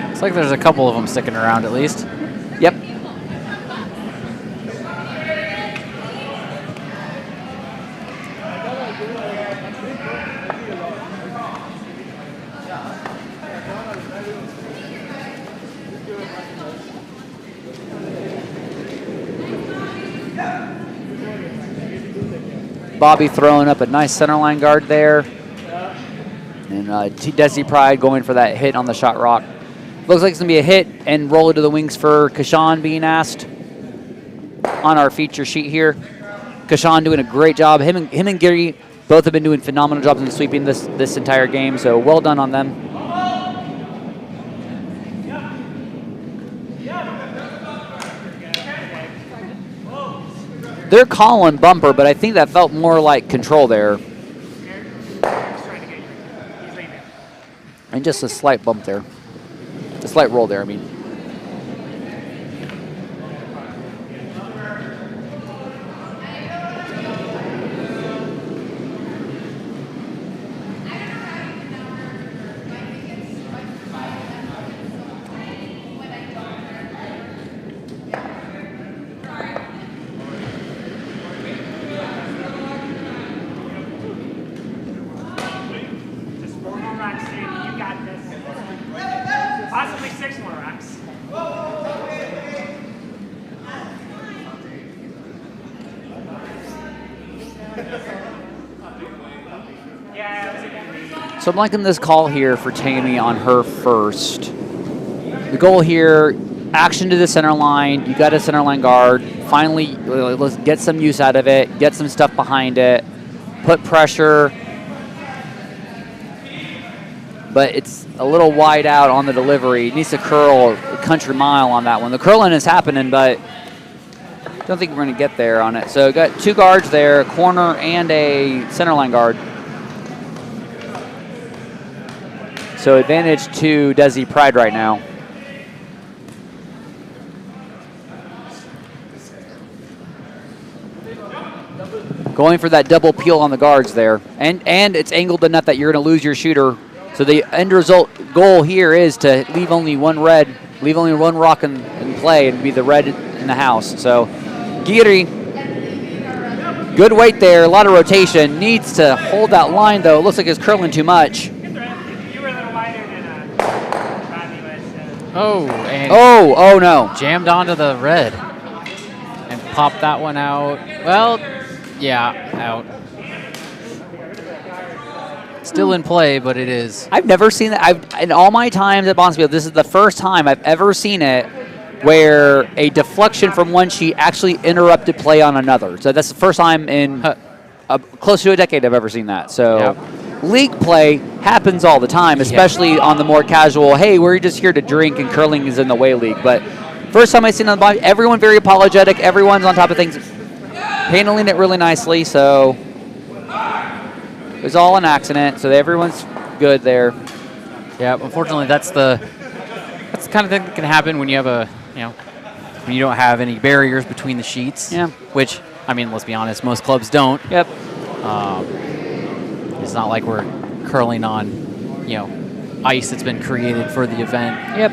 B: Looks like there's a couple of them sticking around at least.
A: Yep. Bobbie throwing up a nice center line guard there. And Desi Pride going for that hit on the shot rock. Looks like it's going to be a hit and roll it to the wings for Kishan being asked on our feature sheet here. Kishan doing a great job. Him and Gary both have been doing phenomenal jobs in sweeping this entire game, so well done on them. They're calling bumper, but I think that felt more like control there. And just a slight bump there. A slight roll there, I mean. So I'm liking this call here for Tammy on her first. The goal here, action to the center line. You got a center line guard. Finally, let's get some use out of it. Get some stuff behind it. Put pressure. But it's a little wide out on the delivery. It needs to curl a country mile on that one. The curling is happening, but I don't think we're going to get there on it. So got two guards there, a corner and a center line guard. So advantage to Desi Pride right now. Going for that double peel on the guards there. And it's angled enough that you're going to lose your shooter. So the end result goal here is to leave only one red, leave only one rock in play and be the red in the house. So Giri, good weight there, a lot of rotation. Needs to hold that line though. It looks like it's curling too much. Oh no.
B: Jammed onto the red and popped that one out. Well, yeah, out. Still in play, but it is.
A: I've never seen that. In all my times at Bonspiel, this is the first time I've ever seen it where a deflection from one sheet actually interrupted play on another. So that's the first time in close to a decade I've ever seen that. So. Yep. League play happens all the time, especially on the more casual, hey, we're just here to drink and curling is in the way league. But first time I've seen it on the bottom, everyone very apologetic. Everyone's on top of things, handling it really nicely. So it was all an accident. So everyone's good there.
B: Yeah, unfortunately, that's the kind of thing that can happen when you have when you don't have any barriers between the sheets.
A: Yeah.
B: Which, I mean, let's be honest, most clubs don't.
A: Yep.
B: It's not like we're curling on, ice that's been created for the event.
A: Yep.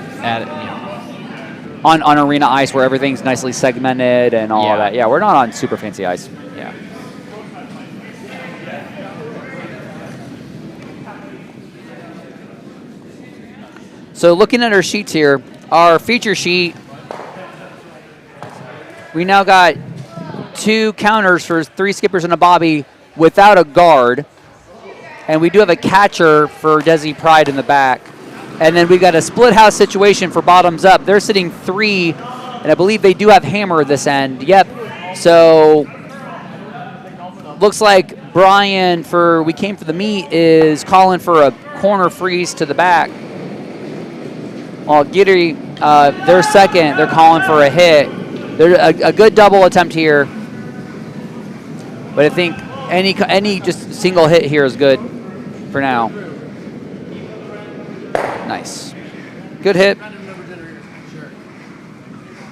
A: On arena ice where everything's nicely segmented and all of that. Yeah, we're not on super fancy ice.
B: Yeah.
A: So looking at our sheets here, our feature sheet, we now got 2 counters for 3 skippers and a Bobbie without a guard. And we do have a catcher for Desi Pride in the back. And then we got a split house situation for bottoms up. They're sitting 3, and I believe they do have hammer this end. Yep. So looks like Brian for We Came for the Meet is calling for a corner freeze to the back. While Giddy, they're second. They're calling for a hit. They're a good double attempt here. But I think any just single hit here is good for now. Nice. Good hit. I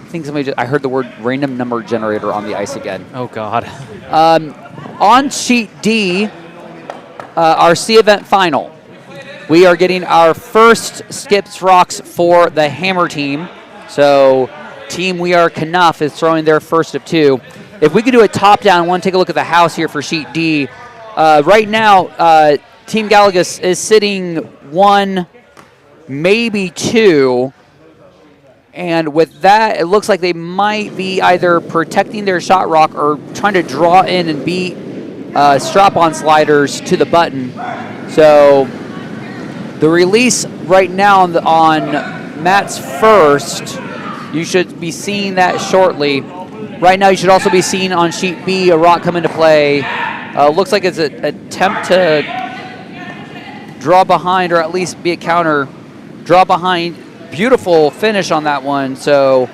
A: think I heard the word random number generator on the ice again.
B: Oh, God.
A: On sheet D, our C event final, we are getting our first skips rocks for the hammer team. So team We Are Kenough is throwing their first of 2. If we could do a top-down one, take a look at the house here for sheet D. Right now, Team Gallegos is sitting 1, maybe 2. And with that, it looks like they might be either protecting their shot rock or trying to draw in and beat strap-on sliders to the button. So the release right now on Matt's first, you should be seeing that shortly. Right now, you should also be seeing on sheet B a rock come into play. Looks like it's an attempt to draw behind, or at least be a counter. Draw behind. Beautiful finish on that one. So,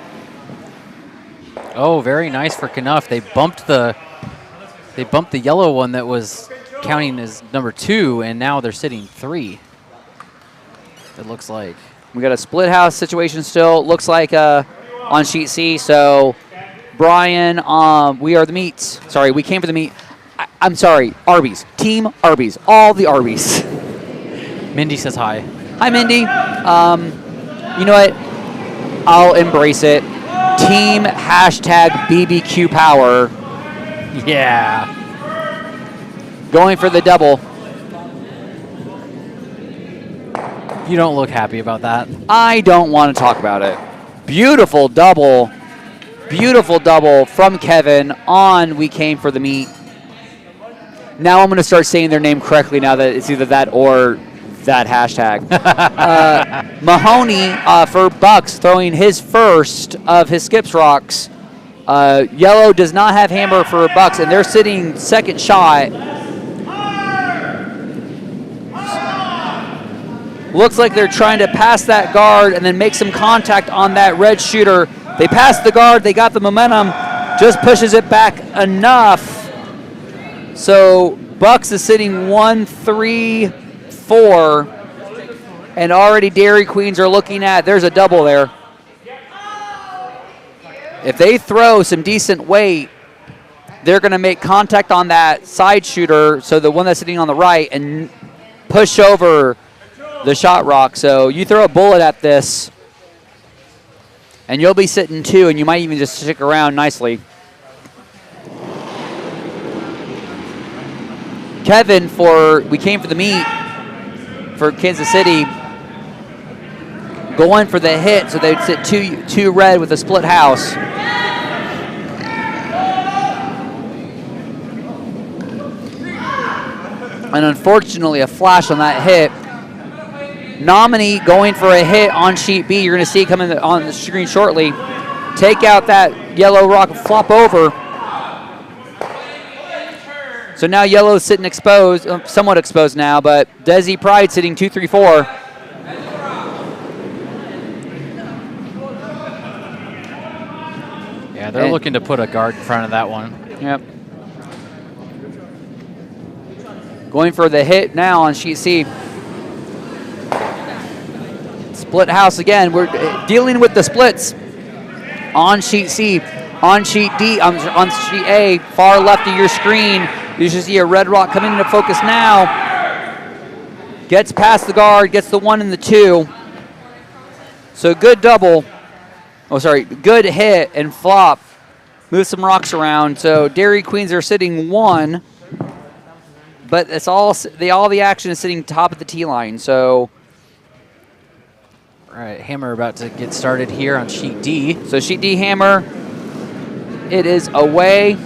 B: oh, very nice for Kenough. They bumped the yellow one that was counting as number 2, and now they're sitting 3. It looks like
A: we got a split house situation still. Looks like on sheet C. So Brian, We Are the Meats. Sorry, We Came for the Meat. I'm sorry, Arby's. Team Arby's. All the Arby's.
B: Mindy says hi.
A: Hi, Mindy. You know what? I'll embrace it. Team #BBQ Power.
B: Yeah.
A: Going for the double.
B: You don't look happy about that.
A: I don't want to talk about it. Beautiful double. Beautiful double from Kevin on We Came for the Meat. Now I'm going to start saying their name correctly now that it's either that or that hashtag. Mahoney for Bucks throwing his first of his skips rocks. Yellow does not have hammer for Bucks, and they're sitting second shot. Looks like they're trying to pass that guard and then make some contact on that red shooter. They passed the guard. They got the momentum. Just pushes it back enough. So Bucks is sitting 1-3-4. And already Dairy Queens are looking at, there's a double there. If they throw some decent weight, they're going to make contact on that side shooter, so the one that's sitting on the right, and push over the shot rock. So you throw a bullet at this, and you'll be sitting 2, and you might even just stick around nicely. Kevin for We Came for the Meat for Kansas City, going for the hit, so they'd sit 2 red with a split house. And unfortunately, a flash on that hit. Namini going for a hit on sheet B. You're going to see it coming on the screen shortly. Take out that yellow rock, flop over. So now yellow's sitting exposed, somewhat exposed now, but Desi Pride sitting 2-3-4.
B: Yeah, they're looking to put a guard in front of that one.
A: Yep. Going for the hit now on sheet C. Split house again. We're dealing with the splits on sheet C. On sheet D, on sheet A, far left of your screen, You should see a red rock coming into focus now. Gets past the guard, gets the 1 and the 2. So good double. Oh, sorry, good hit and flop. Move some rocks around. So Dairy Queens are sitting 1, but it's all the action is sitting top of the tee line. So,
B: All right, hammer about to get started here on sheet D.
A: so sheet D hammer. It is away.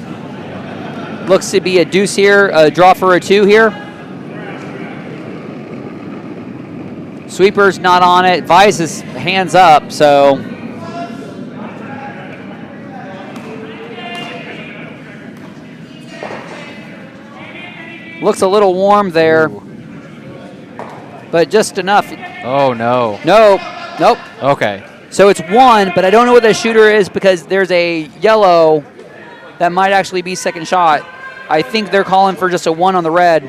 A: Looks to be a deuce here. A draw for a 2 here. Sweeper's not on it. Vice is hands up. So. Looks a little warm there, but just enough.
B: Oh, no.
A: Nope.
B: Okay.
A: So it's 1, but I don't know what the shooter is because there's a yellow that might actually be second shot. I think they're calling for just a 1 on the red.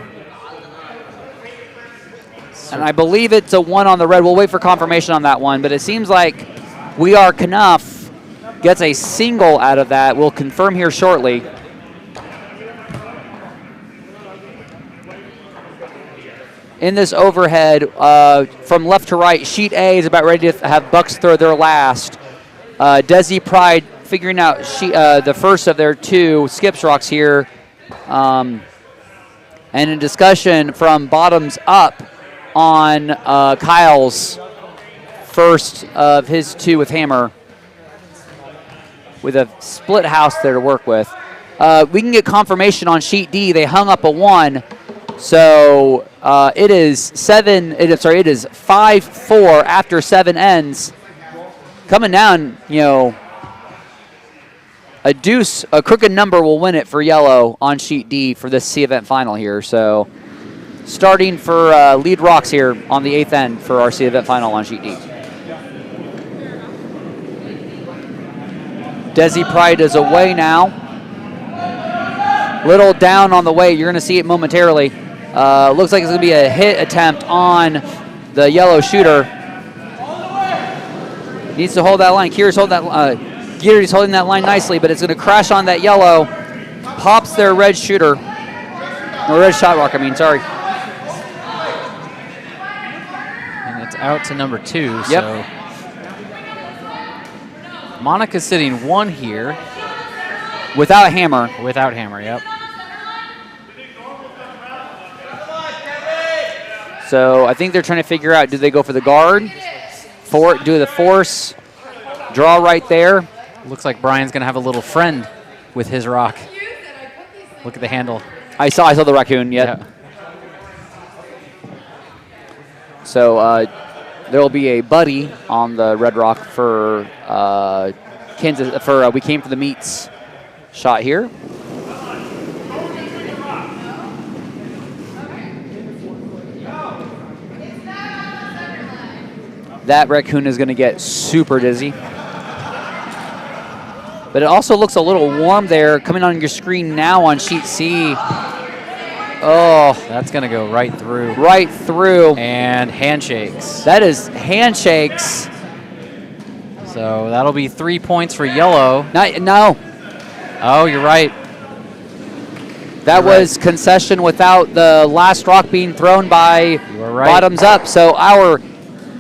A: And I believe it's a 1 on the red. We'll wait for confirmation on that one, but it seems like We Are Kenough gets a single out of that. We'll confirm here shortly. In this overhead, from left to right, sheet A is about ready to have Bucks throw their last. Desi Pride figuring out the first of their 2 skips rocks here. And a discussion from bottoms up on Kyle's first of his 2 with hammer, with a split house there to work with. We can get confirmation on sheet D. They hung up a 1. So it is 5-4 after 7 ends. Coming down, a deuce, a crooked number will win it for yellow on sheet D for this C event final here. So starting for lead rocks here on the 8th end for our C event final on sheet D. Desi Pride is away now. Little down on the way. You're going to see it momentarily. Looks like it's going to be a hit attempt on the yellow shooter. Needs to hold that line. Kira's holding that line nicely, but it's going to crash on that yellow. Pops their red shooter. Or red shot rock, sorry.
B: And it's out to number 2.
A: Yep.
B: So Monica's sitting 1 here.
A: Without hammer.
B: Without hammer, yep.
A: So I think they're trying to figure out, do they go for the guard? Do the force? Draw right there.
B: Looks like Brian's going to have a little friend with his rock. Look at the handle.
A: I saw the raccoon, yep. Yeah. So there will be a buddy on the red rock for Kansas, for We Came for the Meats shot here. That raccoon is going to get super dizzy. But it also looks a little warm there. Coming on your screen now on sheet C. Oh.
B: That's going to go right through.
A: Right through.
B: And handshakes.
A: That is handshakes.
B: So that'll be 3 points for yellow.
A: No.
B: Oh, you're right.
A: That was concession without the last rock being thrown by bottoms up. So our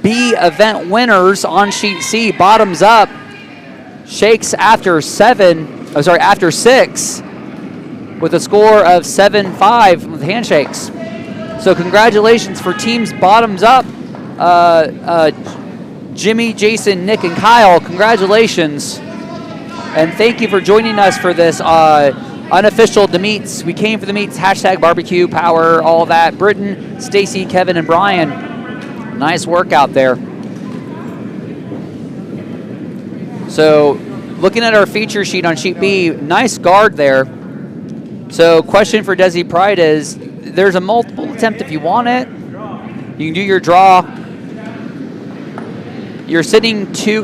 A: B event winners on sheet C, bottoms up, shakes after 6 with a score of 7-5 with handshakes. So congratulations for teams bottoms up. Jimmy, Jason, Nick, and Kyle, congratulations. And thank you for joining us for this unofficial The Meats. We came for the meats, hashtag barbecue, power, all that. Brittain, Stacy, Kevin, and Brian. Nice work out there. So looking at our feature sheet on sheet B, nice guard there. So question for Desi Pride is, there's a multiple attempt if you want it. You can do your draw. You're sitting 2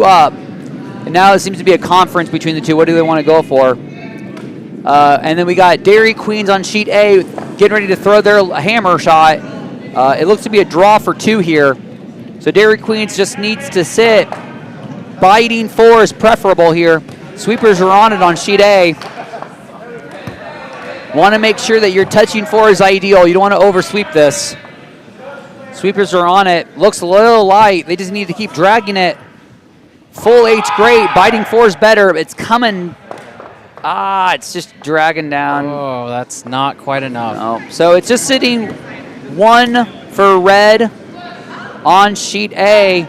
A: up. And now it seems to be a conference between the 2. What do they want to go for? And then we got Dairy Queens on sheet A getting ready to throw their hammer shot. It looks to be a draw for 2 here. So Dairy Queens just needs to sit. Biting 4 is preferable here. Sweepers are on it on sheet A. Want to make sure that your touching 4 is ideal. You don't want to oversweep this. Sweepers are on it. Looks a little light. They just need to keep dragging it. Full 8's great. Biting 4 is better. It's coming. It's just dragging down.
B: Oh, that's not quite enough.
A: No. So it's just sitting 1 for red on sheet A.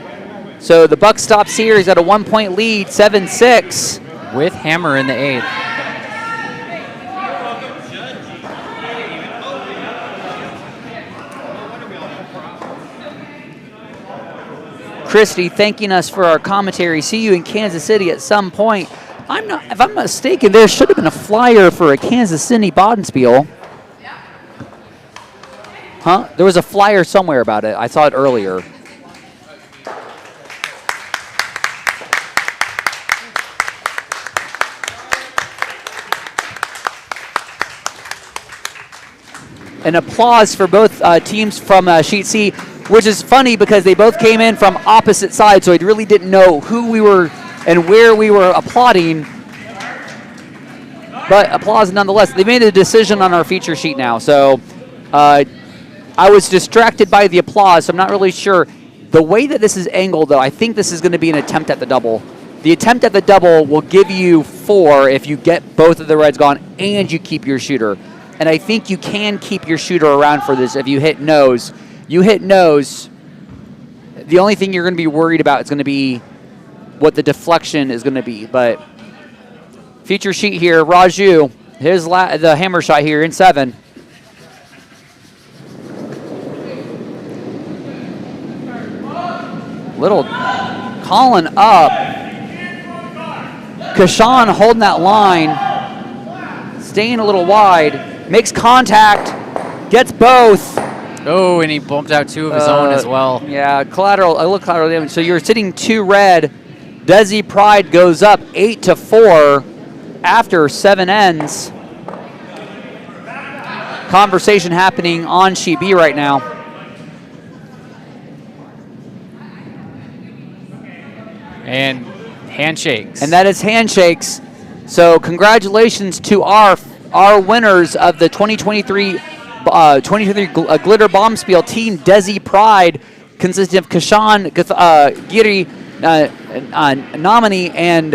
A: So the buck stops here. He's got a 1-point lead, 7-6.
B: With hammer in the 8th.
A: Christy thanking us for our commentary. See you in Kansas City at some point. If I'm mistaken, there should have been a flyer for a Kansas City Bodenspiel. Huh? There was a flyer somewhere about it. I saw it earlier. An applause for both teams from Sheet C, which is funny because they both came in from opposite sides, so I really didn't know who we were and where we were applauding. But applause nonetheless. They made a decision on our feature sheet now, so I was distracted by the applause, so I'm not really sure. The way that this is angled, though, I think this is going to be an attempt at the double. The attempt at the double will give you 4 if you get both of the reds gone and you keep your shooter. And I think you can keep your shooter around for this if you hit nose. You hit nose, the only thing you're going to be worried about is going to be what the deflection is going to be. But feature sheet here, Raju, the hammer shot here in 7. Little calling up. Kishan holding that line, staying a little wide. Makes contact, gets both.
B: Oh, and he bumped out 2 of his own as well.
A: Yeah, a little collateral damage. So you're sitting 2 red. Desi Pride goes up 8-4 after 7 ends. Conversation happening on sheet B right now.
B: And handshakes.
A: And that is handshakes. So congratulations to our winners of the 2023 Glitter Bombspiel team. Desi Pride, consisting of Kishan, Giri, Namini, and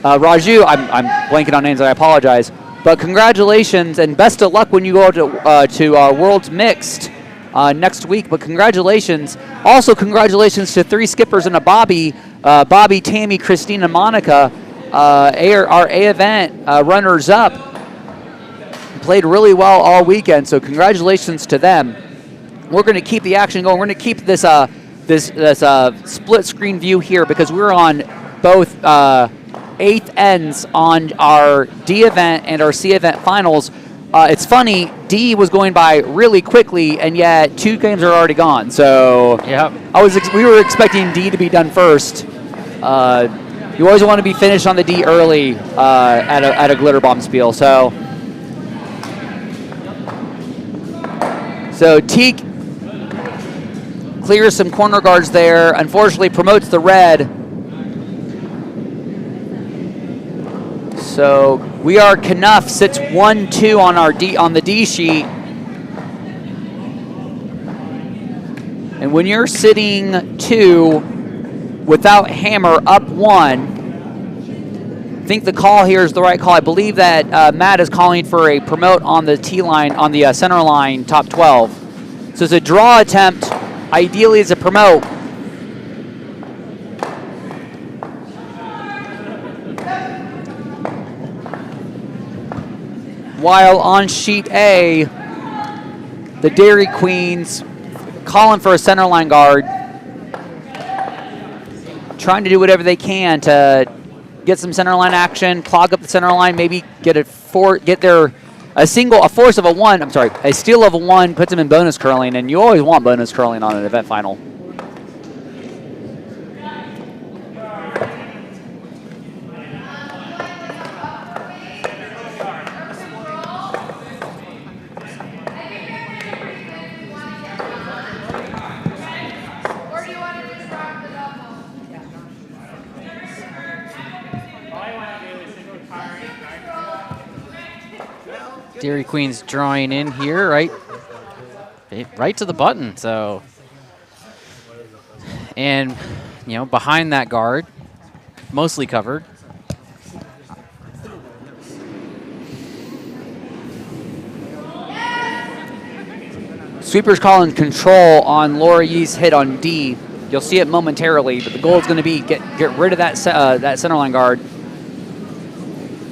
A: Raju. I'm blanking on names, I apologize. But congratulations and best of luck when you go to Worlds Mixed next week. But congratulations. Also congratulations to 3 skippers and a Bobbie. Bobbie, Tammy, Christina, Monica, our A event runners-up. Played really well all weekend, so congratulations to them. We're going to keep the action going. We're going to keep this split screen view here because we're on both 8th ends on our D event and our C event finals. It's funny, D was going by really quickly, and yet 2 games are already gone. So
B: yep.
A: We were expecting D to be done first. You always want to be finished on the D early at a glitter bomb spiel. So Teek clears some corner guards there. Unfortunately, promotes the red. So we are Kenough sits 1-2 on the D sheet. And when you're sitting 2 without hammer up 1, I think the call here is the right call. I believe that Matt is calling for a promote on the T line, on the center line, top 12. So it's a draw attempt. Ideally, it's a promote. While on sheet A, the Dairy Queens calling for a center line guard, trying to do whatever they can to get some center line action, clog up the center line, maybe get a steal of a 1, puts them in bonus curling, and you always want bonus curling on an event final.
B: Dairy Queen's drawing in here, right to the button. So, and behind that guard, mostly covered.
A: Sweeper's calling control on Laura Yee's hit on D. You'll see it momentarily, but the goal is going to be get rid of that center line guard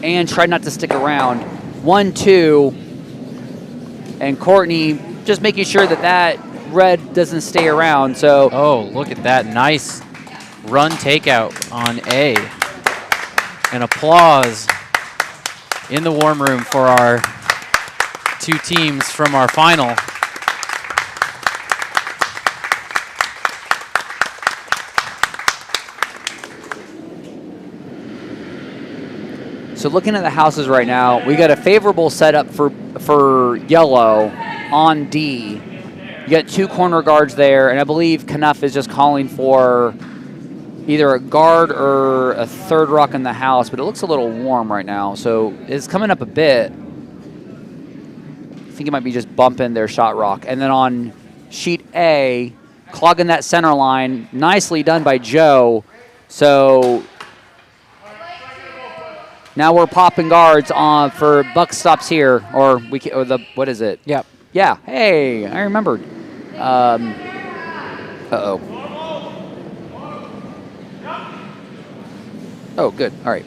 A: and try not to stick around. 1-2, and Courtney just making sure that red doesn't stay around. So
B: look at that nice run takeout on A. And applause in the warm room for our two teams from our final.
A: So looking at the houses right now, we got a favorable setup for yellow on D. You got 2 corner guards there, and I believe Kenough is just calling for either a guard or a third rock in the house, but it looks a little warm right now, so it's coming up a bit. I think it might be just bumping their shot rock. And then on sheet A, clogging that center line, nicely done by Joe. So now we're popping guards on for buck stops here, or what is it?
B: Yep.
A: Yeah. Hey, I remembered. Uh-oh. Oh, good. All right.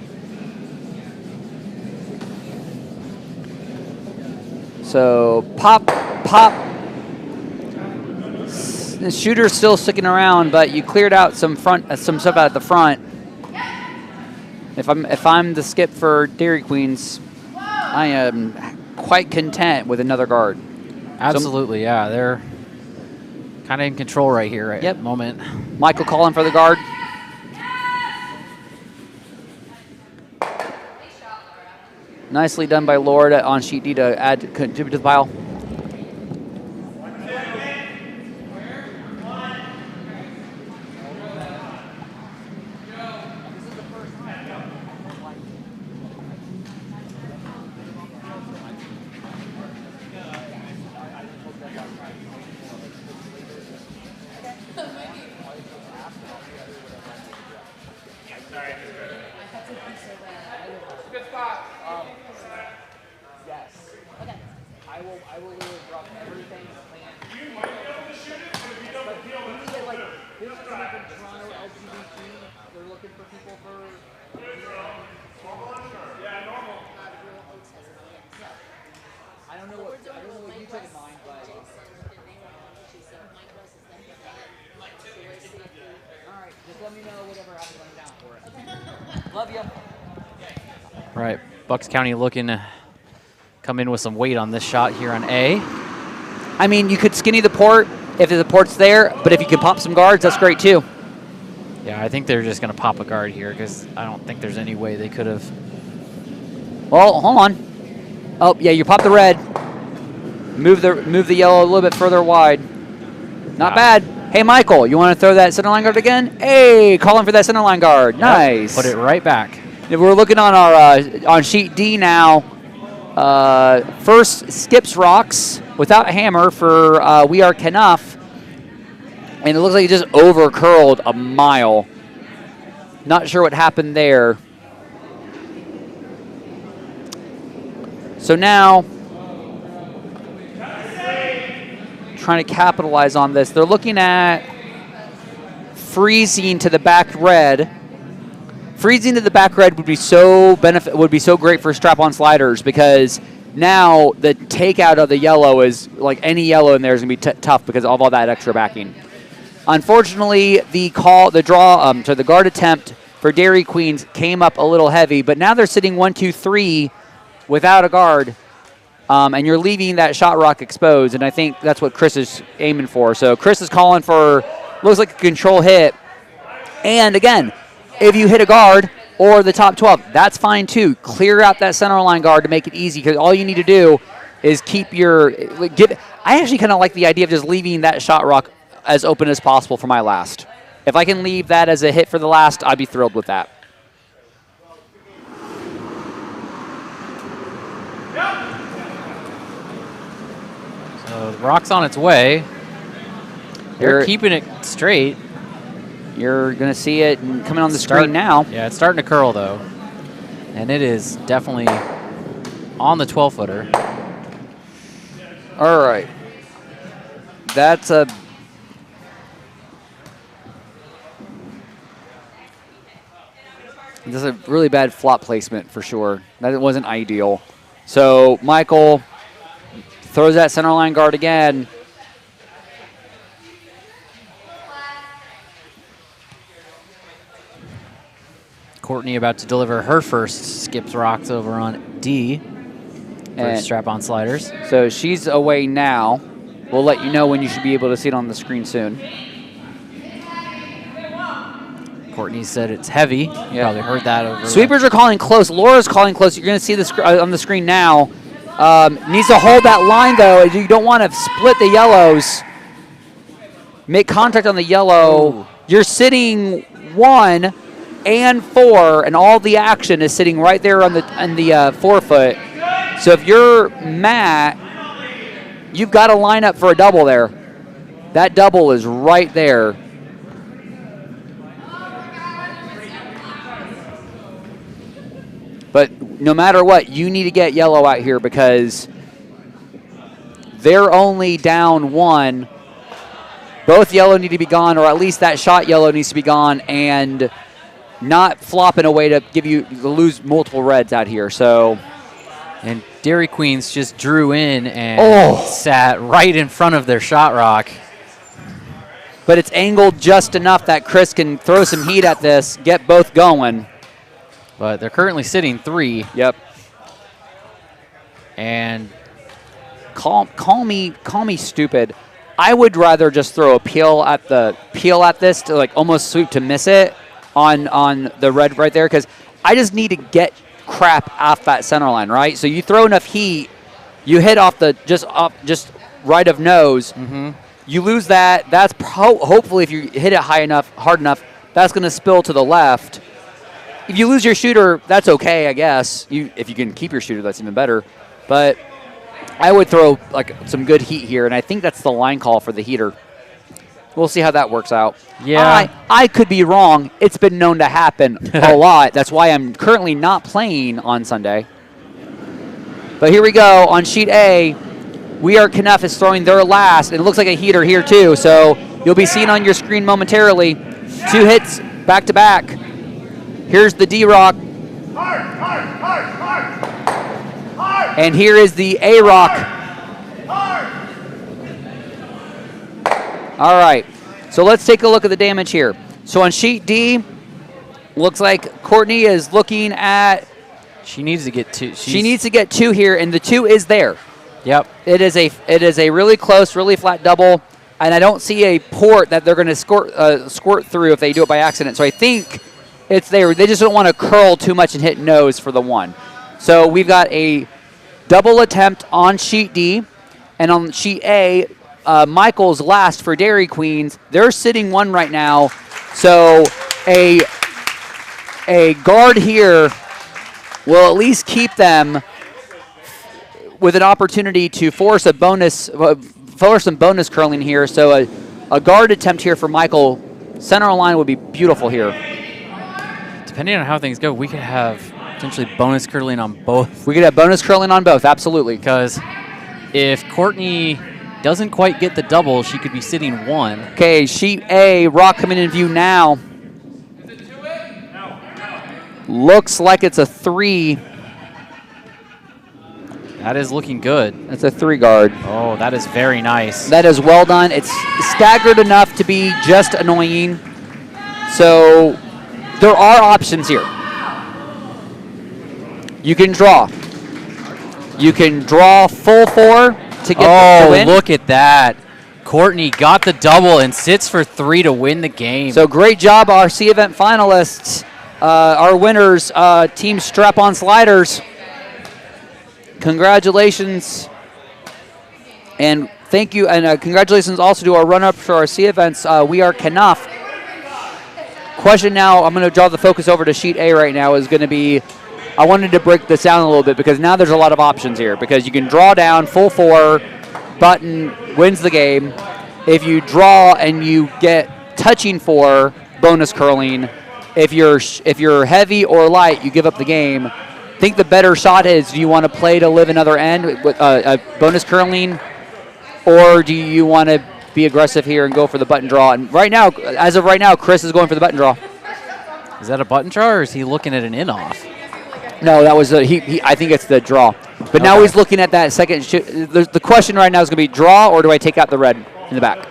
A: So pop. The shooter's still sticking around, but you cleared out some stuff out at the front. If I'm the skip for Dairy Queens, I am quite content with another guard.
B: Absolutely, yeah. They're kind of in control right here at the moment.
A: Michael calling for the guard. Nicely done by Laura on sheet D to contribute to the pile.
B: Right, Bucks County looking to come in with some weight on this shot here on A.
A: I mean, you could skinny the port if the port's there, but if you can pop some guards, that's great too.
B: Yeah, I think they're just going to pop a guard here because I don't think there's any way they could have.
A: Well, hold on. Oh, yeah, you pop the red. Move the yellow a little bit further wide. Not bad. Hey, Michael, you want to throw that center line guard again? Hey, calling for that center line guard. Nice.
B: Put it right back.
A: We're looking on our on sheet D now. First skips rocks without a hammer for We Are Kenough. And it looks like it just over curled a mile. Not sure what happened there. So now, trying to capitalize on this. They're looking at freezing to the back red. Freezing to the back red would be so great for strap-on sliders because now the takeout of the yellow is like any yellow in there is going to be tough because of all that extra backing. Unfortunately, the guard attempt for Dairy Queens came up a little heavy, but now they're sitting 1-2-3 without a guard, and you're leaving that shot rock exposed, and I think that's what Chris is aiming for. So Chris is calling for, looks like a control hit, and again, if you hit a guard or the top 12, that's fine too. Clear out that center line guard to make it easy because all you need to do is keep your I actually kind of like the idea of just leaving that shot rock as open as possible for my last. If I can leave that as a hit for the last, I'd be thrilled with that.
B: So the rock's on its way. They're keeping it straight.
A: You're going to see it coming on the screen now.
B: Yeah, it's starting to curl, though. And it is definitely on the 12-footer.
A: All right. That's a really bad flop placement for sure. That wasn't ideal. So Michael throws that center line guard again.
B: Courtney about to deliver her first skips rocks over on D for strap-on sliders.
A: So she's away now. We'll let you know when you should be able to see it on the screen soon.
B: Courtney said it's heavy. You probably heard that over.
A: Sweepers are calling close. Laura's calling close. You're going to see this on the screen now. Needs to hold that line, though. You don't want to split the yellows. Make contact on the yellow. Ooh. You're sitting 1 and 4, and all the action is sitting right there on the 4-foot. So if you're Matt, you've got to line up for a double there. That double is right there. But no matter what, you need to get yellow out here because they're only down 1. Both yellow need to be gone, or at least that shot yellow needs to be gone, and not flop in a way to lose multiple reds out here. So,
B: and Dairy Queens just drew in and sat right in front of their shot rock.
A: But it's angled just enough that Chris can throw some heat at this, get both going.
B: But they're currently sitting 3.
A: Yep.
B: And
A: call me stupid. I would rather just throw a peel at this to like almost sweep to miss it on the red right there, because I just need to get crap off that center line, right? So you throw enough heat, you hit off just right of nose.
B: Mm-hmm.
A: You lose that. That's hopefully if you hit it hard enough, that's going to spill to the left. If you lose your shooter, that's okay, I guess. If you can keep your shooter, that's even better. But I would throw like some good heat here, and I think that's the line call for the heater. We'll see how that works out.
B: Yeah.
A: I could be wrong. It's been known to happen a lot. That's why I'm currently not playing on Sunday. But here we go. On sheet A, Kenough is throwing their last, and it looks like a heater here too. So you'll be seeing on your screen momentarily 2 hits back-to-back. Here's the D-Rock. And here is the A-Rock. All right, so let's take a look at the damage here. So on sheet D, looks like Courtney is looking at...
B: She needs to get 2.
A: She needs to get 2 here, and the 2 is there.
B: Yep.
A: It is a really close, really flat double, and I don't see a port that they're going to squirt through if they do it by accident. So I think it's there. They just don't want to curl too much and hit nose for the 1. So we've got a double attempt on sheet D, and on sheet A, Michael's last for Dairy Queens. They're sitting 1 right now. So a guard here will at least keep them with an opportunity to force some bonus curling here. So a guard attempt here for Michael. Center line would be beautiful here.
B: Depending on how things go, we could have potentially bonus curling on both.
A: We could have bonus curling on both, absolutely.
B: Because if Courtney doesn't quite get the double, she could be sitting 1.
A: Okay, sheet A, rock coming in view now. Looks like it's a 3.
B: That is looking good.
A: That's a 3 guard.
B: Oh, that is very nice.
A: That is well done. It's staggered enough to be just annoying. So there are options here. You can draw. You can draw full 4 to get the win.
B: Oh, look at that. Courtney got the double and sits for 3 to win the game.
A: So great job, our C event finalists. Our winners, Team Strap-On Sliders. Congratulations. And thank you. And congratulations also to our runner-up for our C events. We are Kenough. Question now, I'm going to draw the focus over to sheet A right now, is going to be, I wanted to break this down a little bit because now there's a lot of options here because you can draw down full 4, button wins the game. If you draw and you get touching for bonus curling, if you're heavy or light, you give up the game. I think the better shot is, do you want to play to live another end with a bonus curling, or do you want to be aggressive here and go for the button draw? And right now, as of right now, Chris is going for the button draw.
B: Is that a button draw, or is he looking at an in-off?
A: No, that was I think it's the draw. But now he's looking at that second. The question right now is going to be draw, or do I take out the red in the back?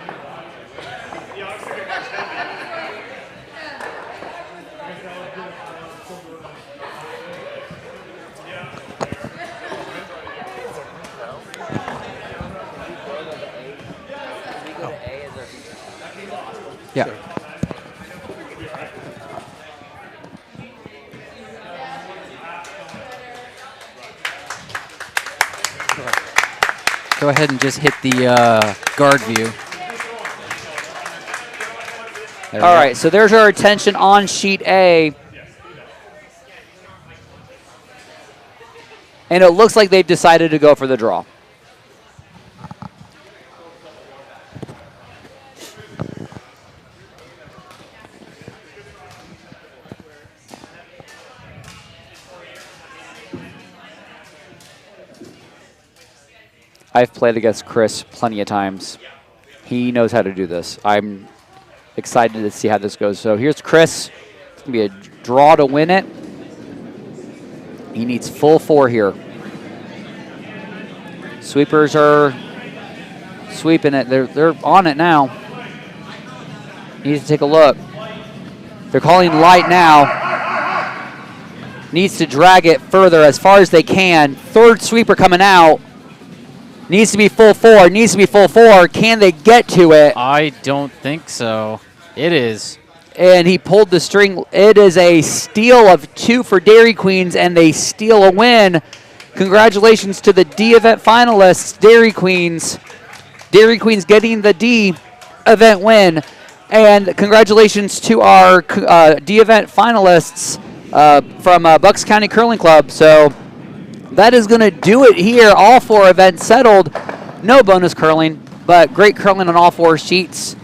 A: Yeah.
B: Go ahead and just hit the guard view.
A: All right, so there's our attention on sheet A. And it looks like they've decided to go for the draw. I've played against Chris plenty of times. He knows how to do this. I'm excited to see how this goes. So here's Chris. It's going to be a draw to win it. He needs full 4 here. Sweepers are sweeping it. They're on it now. Needs to take a look. They're calling light now. Needs to drag it further as far as they can. Third sweeper coming out. Needs to be full 4. Needs to be full 4. Can they get to it?
B: I don't think so. It is.
A: And he pulled the string. It is a steal of 2 for Dairy Queens, and they steal a win. Congratulations to the D event finalists, Dairy Queens. Dairy Queens getting the D event win. And congratulations to our D event finalists from Bucks County Curling Club. So that is going to do it here. All 4 events settled. No bonus curling, but great curling on all 4 sheets.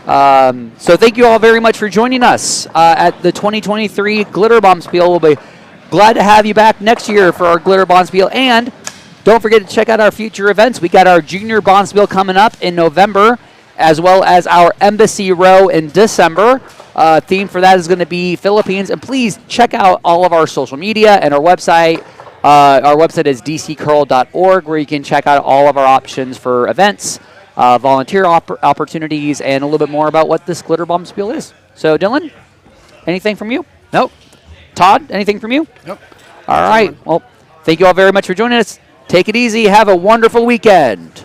A: So thank you all very much for joining us at the 2023 Glitter Bomb Spiel. We'll be glad to have you back next year for our Glitter Bomb Spiel. And don't forget to check out our future events. We got our Junior Bomb Spiel coming up in November, as well as our Embassy Row in December. Theme for that is going to be Philippines. And please check out all of our social media and our website. Our website is dccurl.org, where you can check out all of our options for events, volunteer opportunities, and a little bit more about what this Glitter Bomb Spiel is. So, Dylan, anything from you? Nope. Todd, anything from you?
C: Nope.
A: All right. Well, thank you all very much for joining us. Take it easy. Have a wonderful weekend.